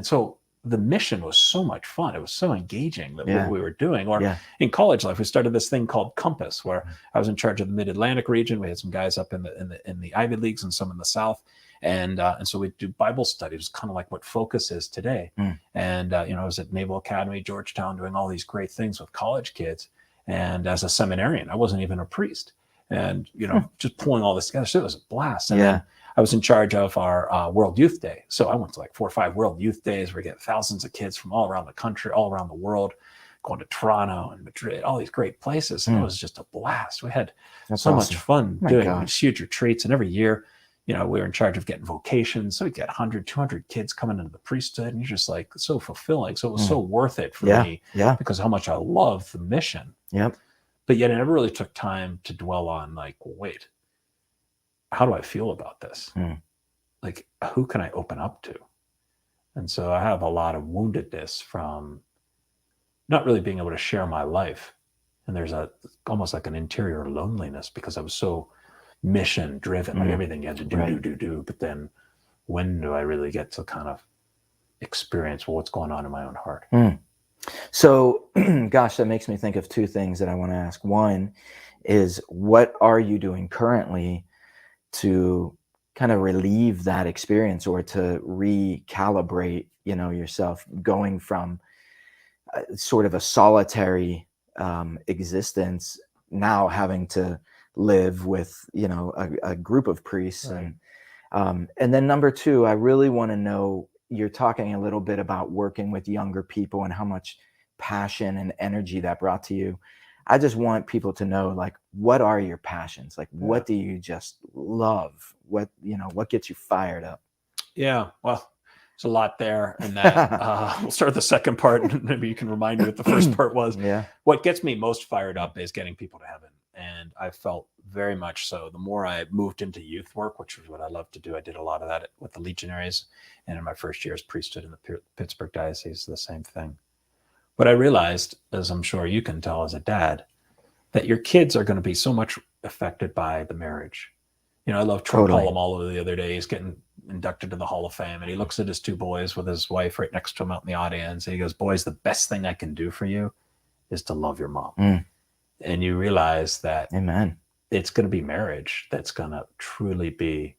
so the mission was so much fun. It was so engaging that what we were doing. Or in college life, we started this thing called Compass, where I was in charge of the Mid-Atlantic region. We had some guys up in the Ivy Leagues and some in the South, and so we'd do Bible studies, kind of like what Focus is today. And I was at Naval Academy, Georgetown, doing all these great things with college kids. And as a seminarian, I wasn't even a priest, and just pulling all this together. So it was a blast. And then I was in charge of our World Youth Day. So I went to like 4 or 5 World Youth Days where we get thousands of kids from all around the country, all around the world, going to Toronto and Madrid, all these great places. And it was just a blast. We had much fun doing these huge retreats. And every year, we were in charge of getting vocations. So we get 100, 200 kids coming into the priesthood. And you're just like, so fulfilling. So it was so worth it for me because of how much I love the mission. But yet I never really took time to dwell on like, well, wait, how do I feel about this? Like, who can I open up to? And so I have a lot of woundedness from not really being able to share my life. And there's almost like an interior loneliness because I was so mission driven, like everything you had to do. But then when do I really get to kind of experience what's going on in my own heart? So, gosh, that makes me think of 2 things that I want to ask. One is, what are you doing currently to kind of relieve that experience, or to recalibrate, yourself, going from sort of a solitary existence, now having to live with, a group of priests. And then number 2, I really want to know, you're talking a little bit about working with younger people and how much passion and energy that brought to you. I just want people to know, like, what are your passions? Like, what do you just love? What gets you fired up? Yeah, well, there's a lot there in that. We'll start the second part, and maybe you can remind me what the first part was. Yeah. What gets me most fired up is getting people to heaven. And I felt very much so. The more I moved into youth work, which was what I love to do, I did a lot of that with the Legionaries. And in my first year as priesthood in the Pittsburgh Diocese, the same thing. But I realized, as I'm sure you can tell as a dad, that your kids are going to be so much affected by the marriage. You know, I love Troy Totally. Polamalu the other day. He's getting inducted to the Hall of Fame, and he looks at his two boys with his wife right next to him out in the audience. And he goes, "Boys, the best thing I can do for you is to love your mom." And you realize that Amen. it's going to be marriage that's going to truly be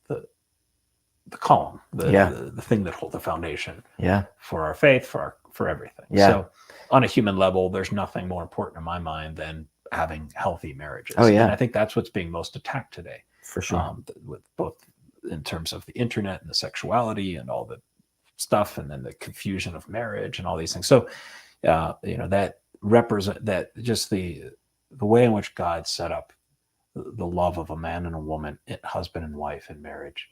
the column, the thing that holds the foundation for our faith, for everything. Yeah. So on a human level, there's nothing more important in my mind than having healthy marriages. Oh, yeah. And I think that's what's being most attacked today. For sure. With both in terms of the internet and the sexuality and all the stuff, and then the confusion of marriage and all these things. So, that represent that just the way in which God set up the love of a man and a woman, husband and wife in marriage,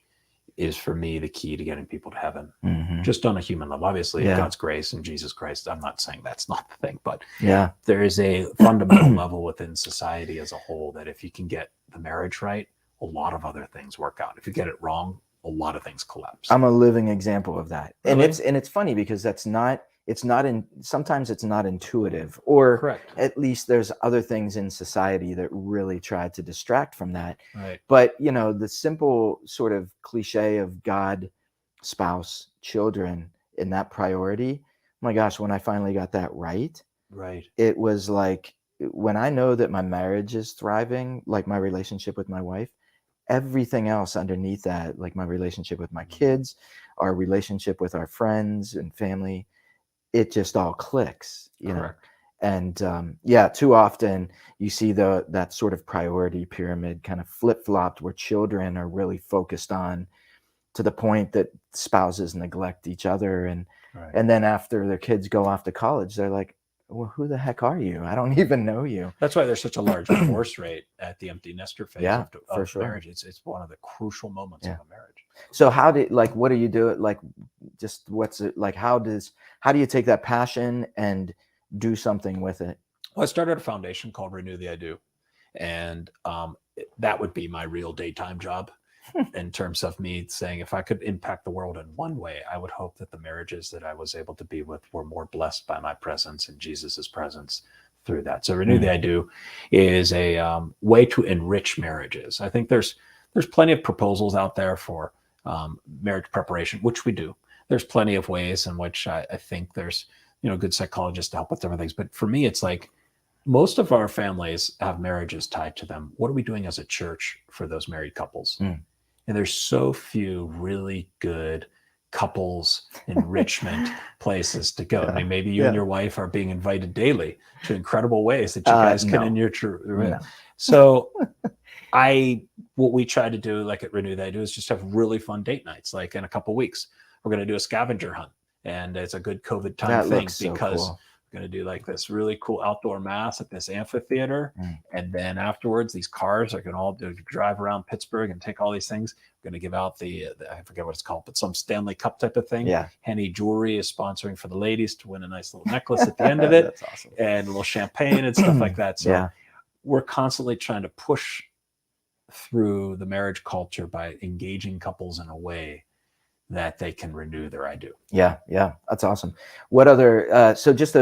is for me the key to getting people to heaven, just on a human level. Obviously, God's grace and Jesus Christ. I'm not saying that's not the thing, but there is a fundamental level within society as a whole that if you can get the marriage right, a lot of other things work out. If you get it wrong, a lot of things collapse. I'm a living example of that. Really? And it's funny because sometimes it's not intuitive, or Correct. At least there's other things in society that really try to distract from that. Right. But, the simple sort of cliche of God, spouse, children in that priority, my gosh, when I finally got that right, it was like, when I know that my marriage is thriving, like my relationship with my wife, everything else underneath that, like my relationship with my kids, our relationship with our friends and family, it just all clicks, Correct. And too often you see that sort of priority pyramid kind of flip-flopped, where children are really focused on, to the point that spouses neglect each other, and then after their kids go off to college, they're like, well, who the heck are you? I don't even know you. That's why there's such a large divorce rate at the empty nester phase of sure. marriage. It's one of the crucial moments of a marriage. So what do you do? Like, just what's it like? How do you take that passion and do something with it? Well, I started a foundation called Renew the I Do. And that would be my real daytime job. In terms of me saying, if I could impact the world in one way, I would hope that the marriages that I was able to be with were more blessed by my presence and Jesus's presence through that. So Renew the I Do is a way to enrich marriages. I think there's plenty of proposals out there for marriage preparation, which we do. There's plenty of ways in which I think there's good psychologists to help with different things. But for me, it's like, most of our families have marriages tied to them. What are we doing as a church for those married couples? And there's so few really good couples enrichment places to go. I mean, maybe you and your wife are being invited daily to incredible ways that you guys can enrich. So what we try to do, like at Renew, is just have really fun date nights. Like in a couple of weeks, we're going to do a scavenger hunt, and it's a good COVID time thing because we're going to do like this really cool outdoor mass at this amphitheater. And then afterwards, these cars are going to all drive around Pittsburgh and take all these things. We're going to give out the I forget what it's called, but some Stanley Cup type of thing. Henny Jewelry is sponsoring for the ladies to win a nice little necklace at the end of it. That's awesome. And a little champagne and stuff like that. So we're constantly trying to push through the marriage culture by engaging couples in a way that they can renew their I do. Yeah. That's awesome. What other, so just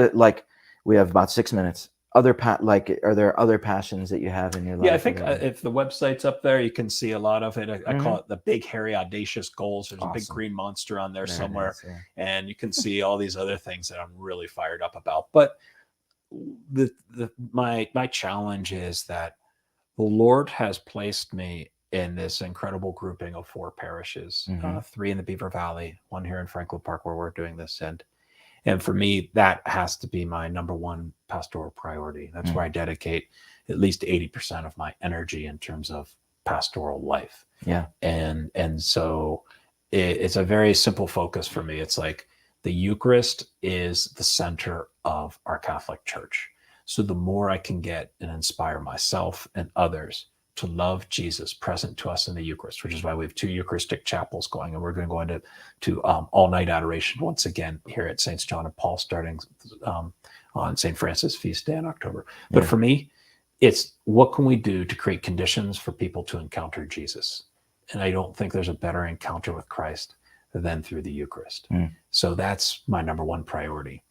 we have about 6 minutes. Are there other passions that you have in your life? Yeah, I think if the website's up there, you can see a lot of it. I call it the big, hairy, audacious goals. There's a big green monster on there somewhere. And you can see all these other things that I'm really fired up about. But my challenge is that the Lord has placed me in this incredible grouping of 4 parishes, 3 in the Beaver Valley, 1 here in Franklin Park where we're doing this. And for me, that has to be my number 1 pastoral priority. That's where I dedicate at least 80% of my energy in terms of pastoral life. Yeah. And so it's a very simple focus for me. It's like the Eucharist is the center of our Catholic Church. So the more I can get and inspire myself and others to love Jesus present to us in the Eucharist, which is why we have 2 Eucharistic chapels going, and we're going to go into all-night adoration once again here at Saints John and Paul, starting on St. Francis' feast day in October. But for me, it's what can we do to create conditions for people to encounter Jesus? And I don't think there's a better encounter with Christ than through the Eucharist. So that's my number one priority.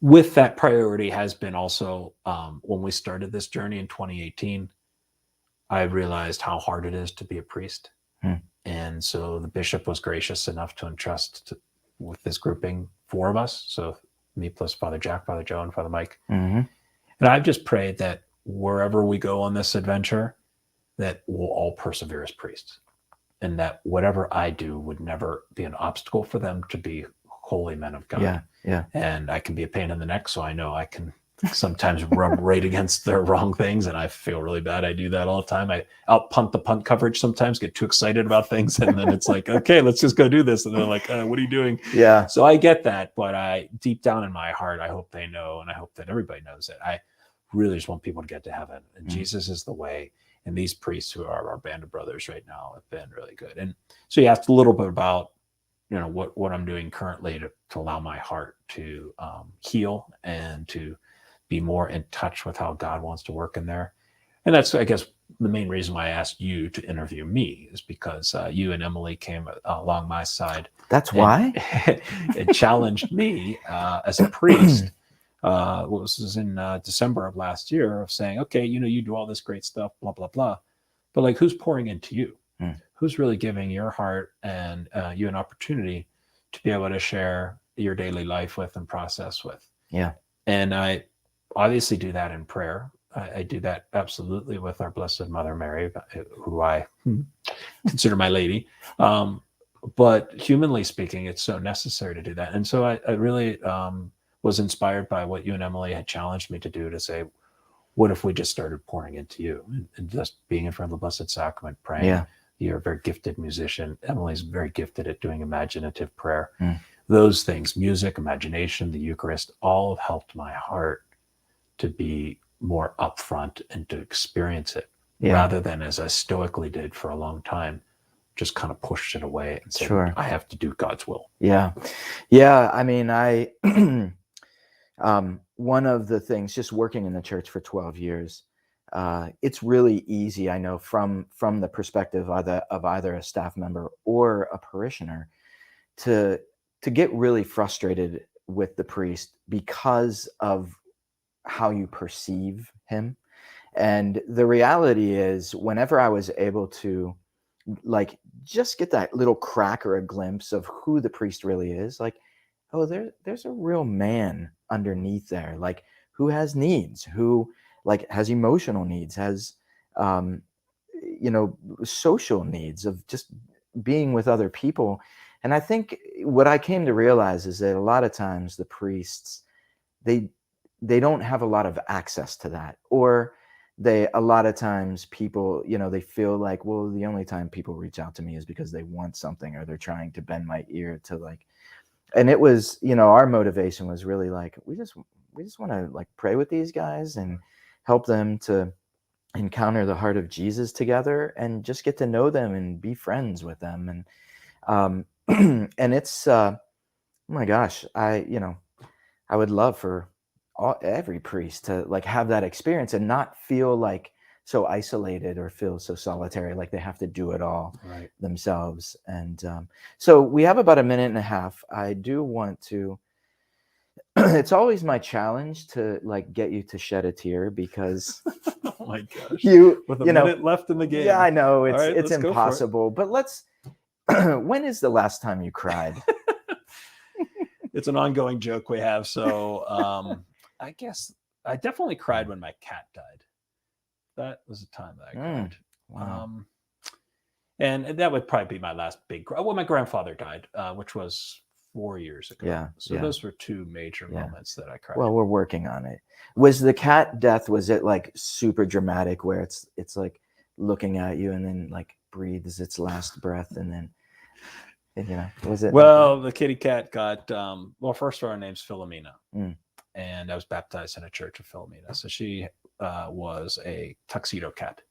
With that priority has been also, when we started this journey in 2018, I realized how hard it is to be a priest. And so the bishop was gracious enough to entrust with this grouping 4 of us. So me plus Father Jack, Father Joe, and Father Mike. And I've just prayed that wherever we go on this adventure, that we'll all persevere as priests. And that whatever I do would never be an obstacle for them to be holy men of God. And I can be a pain in the neck, so I know I can sometimes rub right against their wrong things, and I feel really bad. I do that all the time. I out-punt the punt coverage sometimes, get too excited about things, and then it's like, okay, let's just go do this. And they're like, what are you doing? So I get that, but I deep down in my heart, I hope they know, and I hope that everybody knows that I really just want people to get to heaven, and Jesus is the way. And these priests who are our band of brothers right now have been really good. And so you asked a little bit about, what I'm doing currently to allow my heart to heal and to be more in touch with how God wants to work in there. And that's, I guess, the main reason why I asked you to interview me is because you and Emily came along my side. That's why? It challenged me as a priest. This was in December of last year, of saying, okay, you do all this great stuff, blah, blah, blah. But like, who's pouring into you? Who's really giving your heart and you an opportunity to be able to share your daily life with and process with? And I obviously do that in prayer. I do that absolutely with our Blessed Mother Mary, who I consider my lady. But humanly speaking, it's so necessary to do that. And so I really was inspired by what you and Emily had challenged me to do, to say, what if we just started pouring into you and just being in front of the Blessed Sacrament, praying? You're a very gifted musician. Emily's very gifted at doing imaginative prayer. Those things, music, imagination, the Eucharist, all have helped my heart to be more upfront and to experience it, rather than, as I stoically did for a long time, just kind of pushed it away and said, I have to do God's will. I mean, one of the things, just working in the church for 12 years, it's really easy, I know, from the perspective of either a staff member or a parishioner, to get really frustrated with the priest because of how you perceive him. And the reality is, whenever I was able to just get that little crack or a glimpse of who the priest really is, there's a real man underneath there, who has needs, who has emotional needs, has social needs of just being with other people. And I think what I came to realize is that a lot of times the priests, they don't have a lot of access to that, or a lot of times people, they feel like, well, the only time people reach out to me is because they want something, or they're trying to bend my ear to and it was, our motivation was really we just want to pray with these guys and help them to encounter the heart of Jesus together, and just get to know them and be friends with them. And and it's oh my gosh, I would love for every priest to have that experience and not feel so isolated or feel so solitary, like they have to do it all themselves. And so we have about a minute and a half. I do want to it's always my challenge to get you to shed a tear, because oh my gosh, with a minute left in the game. I know it's impossible, but let's when is the last time you cried? It's an ongoing joke we have. So I guess I definitely cried when my cat died. That was the time that I cried. Wow. And that would probably be my last big cry. Well, my grandfather died, which was 4 years ago. Those were 2 major moments that I cried. Well, we're working on it. Was the cat death, was it super dramatic, where it's looking at you and then breathes its last breath, and then was it? Well, the kitty cat got first of all, her name's Philomena. And I was baptized in a church of Philomena. So she was a tuxedo cat.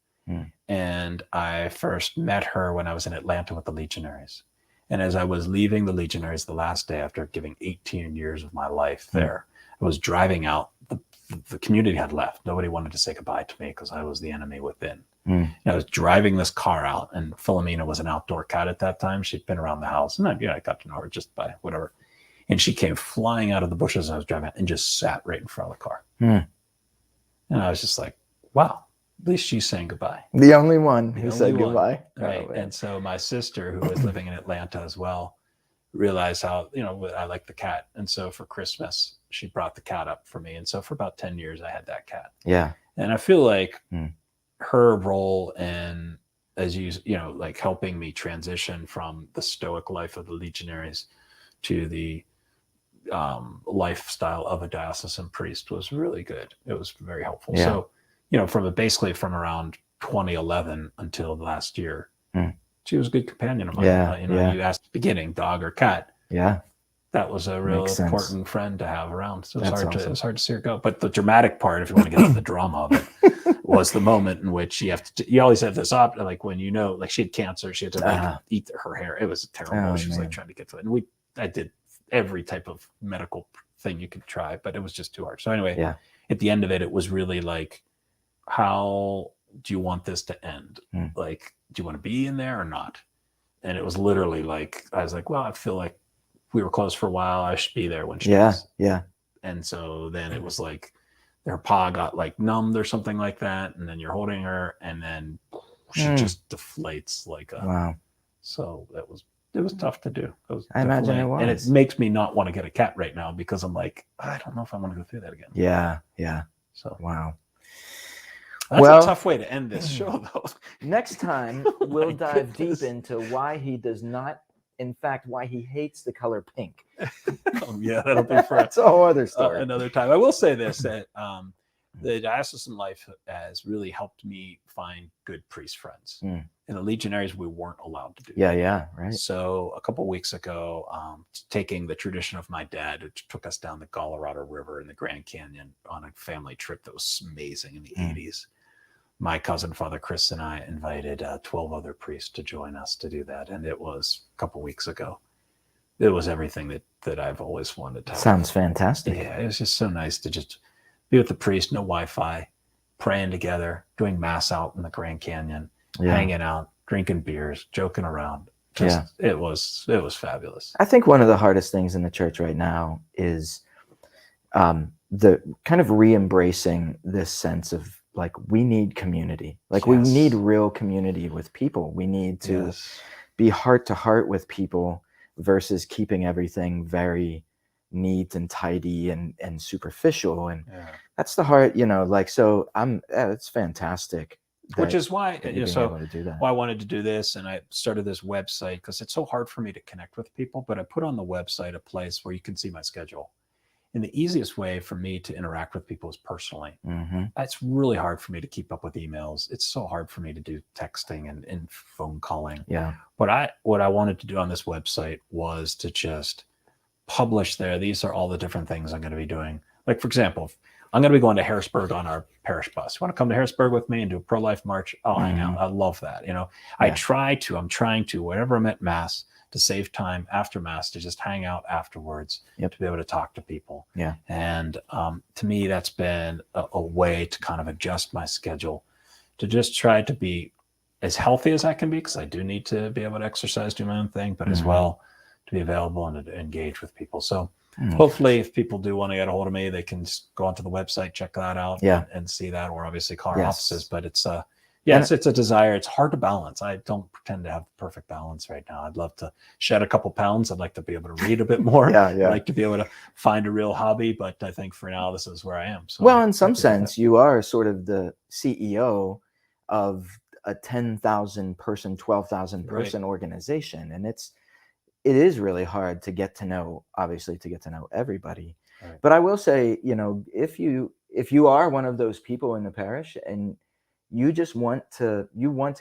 And I first met her when I was in Atlanta with the Legionaries. And as I was leaving the Legionaries the last day after giving 18 years of my life there, I was driving out. The community had left. Nobody wanted to say goodbye to me because I was the enemy within. And I was driving this car out, and Philomena was an outdoor cat at that time. She'd been around the house, and I got to know her just by whatever. And she came flying out of the bushes as I was driving out and just sat right in front of the car. And I was just like, wow, at least she's saying goodbye. The only one who said goodbye. Right. And so my sister, who was living in Atlanta as well, realized how, I like the cat. And so for Christmas, she brought the cat up for me. And so for about 10 years, I had that cat. Yeah. And I feel like her role in, as like helping me transition from the stoic life of the Legionaries to the lifestyle of a diocesan priest was really good. It was very helpful. Yeah. So, from around 2011 until last year, she was a good companion of mine. You asked at the beginning, dog or cat. Yeah. That was a real important friend to have around. So it was hard to see her go. But the dramatic part, if you want to get into the drama of it, was the moment in which you always have this like when like she had cancer, she had to eat her hair. It was terrible. She was like trying to get to it. And I did every type of medical thing you could try, but it was just too hard. So anyway, at the end of it, it was really like, how do you want this to end? Like, do you want to be in there or not? And it was literally like, I was like, well, I feel like we were close for a while. I should be there when she was. Yeah. And so then it was like her paw got like numbed or something like that. And then you're holding her and then she just deflates like a, wow. So it was tough to do. I imagine it was. And it makes me not want to get a cat right now because I'm like, I don't know if I want to go through that again. Yeah. Yeah. So, wow. That's a tough way to end this show, though. Next time, we'll dive deep into why he does not, in fact, why he hates the color pink. That'll be for that's a whole other story. Another time. I will say this, that the diocesan life has really helped me find good priest friends. In the Legionaries, we weren't allowed to do that. Yeah, right. So a couple of weeks ago, taking the tradition of my dad, which took us down the Colorado River in the Grand Canyon on a family trip that was amazing in the 80s. My cousin, Father Chris, and I invited 12 other priests to join us to do that. And it was a couple of weeks ago. It was everything that I've always wanted to have. Sounds fantastic. Yeah, it was just so nice to just be with the priest, no Wi-Fi, praying together, doing mass out in the Grand Canyon, hanging out, drinking beers, joking around. It was fabulous. I think one of the hardest things in the church right now is the kind of re-embracing this sense of like, we need community. Like we need real community with people. We need to be heart to heart with people versus keeping everything very neat and tidy and superficial. And that's the heart, so it's fantastic. Which is why, why I wanted to do this. And I started this website because it's so hard for me to connect with people, but I put on the website a place where you can see my schedule. And the easiest way for me to interact with people is personally. It's really hard for me to keep up with emails. It's so hard for me to do texting and phone calling. What I wanted to do on this website was to just publish there. These are all the different things I'm going to be doing. Like, for example, I'm going to be going to Harrisburg on our parish bus. You want to come to Harrisburg with me and do a pro-life march? I'll hang out. I love that. I'm trying to, whenever I'm at Mass, to save time after Mass, to just hang out afterwards, to be able to talk to people. And to me, that's been a way to kind of adjust my schedule, to just try to be as healthy as I can be, because I do need to be able to exercise, do my own thing, but as well to be available and to engage with people. So hopefully if people do want to get a hold of me, they can just go onto the website, check that out and see that, or obviously call our offices. But it's it's a desire. It's hard to balance. I don't pretend to have the perfect balance right now. I'd love to shed a couple pounds. I'd like to be able to read a bit more. I'd like to be able to find a real hobby, but I think for now, this is where I am. So in some sense, you are sort of the CEO of a 10,000 person, 12,000 person organization. And it is really hard to get to know everybody. But I will say, if you are one of those people in the parish and you just want to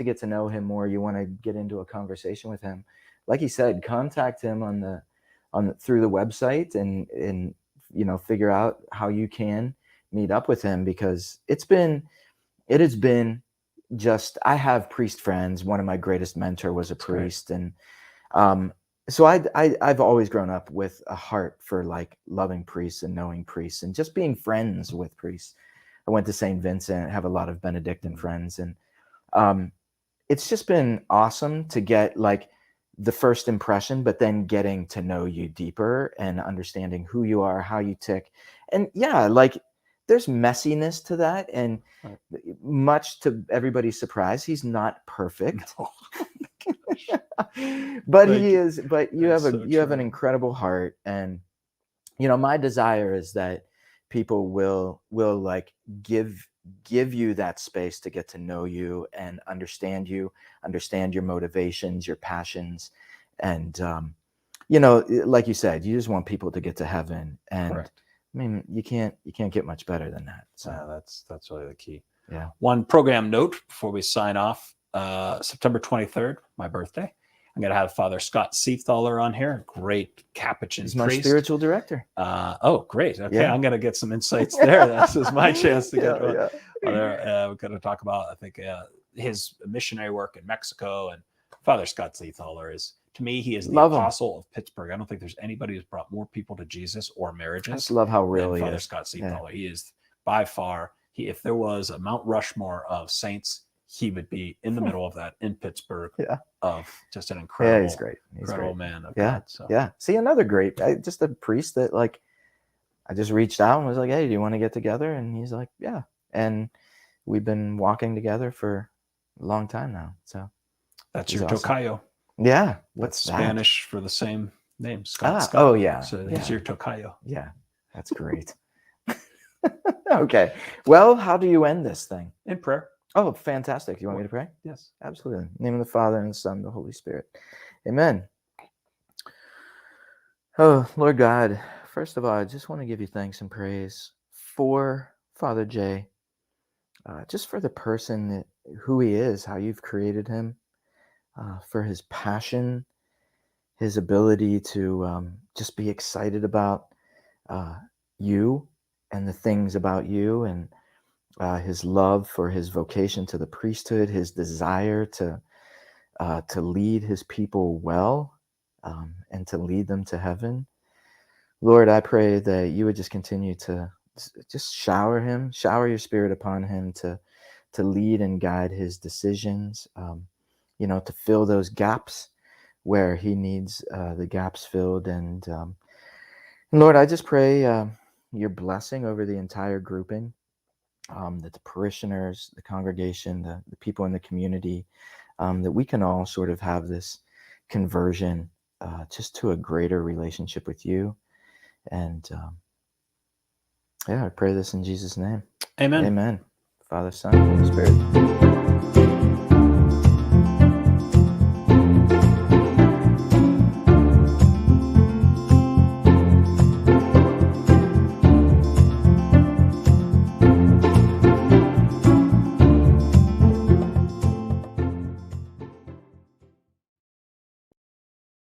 get to know him more, you want to get into a conversation with him, like he said, contact him through the website and figure out how you can meet up with him, because it has been I have priest friends. One of my greatest mentor was a priest. great. And so I've always grown up with a heart for like loving priests and knowing priests and just being friends with priests. I went to St. Vincent, have a lot of Benedictine friends, and it's just been awesome to get like the first impression, but then getting to know you deeper and understanding who you are, how you tick. And yeah, like there's messiness to that. And Right. much to everybody's surprise, he's not perfect. No. But Thank he you. is, but you That's have so you have an true. incredible heart. And you know, my desire is that people will like give you that space to get to know you and understand your motivations, your passions. And you know, like you said, you just want people to get to heaven. And Correct. I mean, you can't get much better than that. So Yeah, that's really the key. yeah. One program note before we sign off: September 23rd, my birthday. I'm going to have Father Scott Seethaler on here, great Capuchin He's my priest. spiritual director. Oh, great. Okay, Yeah. I'm going to get some insights there. This is my chance to get one. Yeah. We're going to talk about, I think, his missionary work in Mexico. And Father Scott Seethaler is, to me, he is the Love him. apostle of Pittsburgh. I don't think there's anybody who's brought more people to Jesus or I marriages just love how real than he Father is. Scott Yeah. Seethaler. He is by far, if there was a Mount Rushmore of saints, he would be in the middle of that in Pittsburgh. Yeah. Of just an incredible, Yeah, he's great. He's incredible great. man of Yeah. God. So Yeah. See, another great, just a priest that like, I just reached out and was like, hey, do you want to get together? And he's like, yeah. And we've been walking together for a long time now. So that's he's your awesome. tocayo. Yeah. What's What's that? Spanish for the same name? Scott. Oh, yeah. So Yeah. he's your tocayo. Yeah. That's great. Okay. Well, how do you end this thing? In prayer. Oh, fantastic. You want me to pray? Yes. Absolutely. In the name of the Father and the Son and the Holy Spirit. Amen. Oh, Lord God, first of all, I just want to give you thanks and praise for Father Jay, just for the person who he is, how you've created him, for his passion, his ability to just be excited about you and the things about you, and his love for his vocation to the priesthood, his desire to lead his people well, and to lead them to heaven. Lord, I pray that you would just continue to just shower your spirit upon him to lead and guide his decisions, to fill those gaps where he needs the gaps filled. And Lord, I just pray your blessing over the entire grouping, that the parishioners, the congregation, the people in the community, that we can all sort of have this conversion just to a greater relationship with you. And I pray this in Jesus' name. Amen. Amen. Father, Son, Holy Spirit.